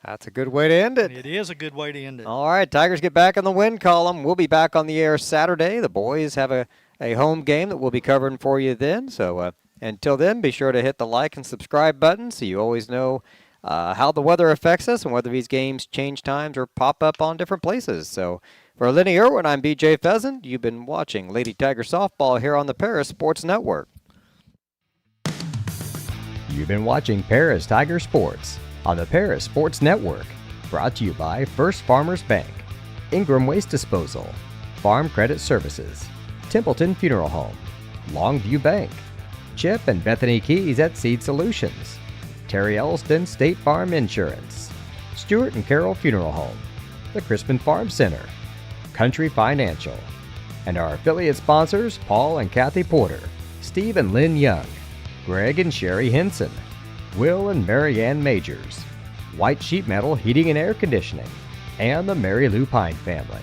that's a good way to end it. It is a good way to end it. All right, Tigers get back on the win column. We'll be back on the air Saturday. The boys have a home game that we'll be covering for you then. So until then, be sure to hit the like and subscribe button so you always know how the weather affects us and whether these games change times or pop up on different places. So for Lenny Irwin, I'm BJ Pheasant. You've been watching Lady Tiger Softball here on the Paris Sports Network. You've been watching Paris Tiger Sports on the Paris Sports Network. Brought to you by First Farmers Bank, Ingram Waste Disposal, Farm Credit Services, Templeton Funeral Home, Longview Bank, Chip and Bethany Keys at Seed Solutions, Terry Elston State Farm Insurance, Stewart and Carroll Funeral Home, the Crispin Farm Center, Country Financial, and our affiliate sponsors Paul and Kathy Porter, Steve and Lynn Young, Greg and Sherry Henson, Will and Mary Ann Majors, White Sheet Metal Heating and Air Conditioning, and the Mary Lou Pine family.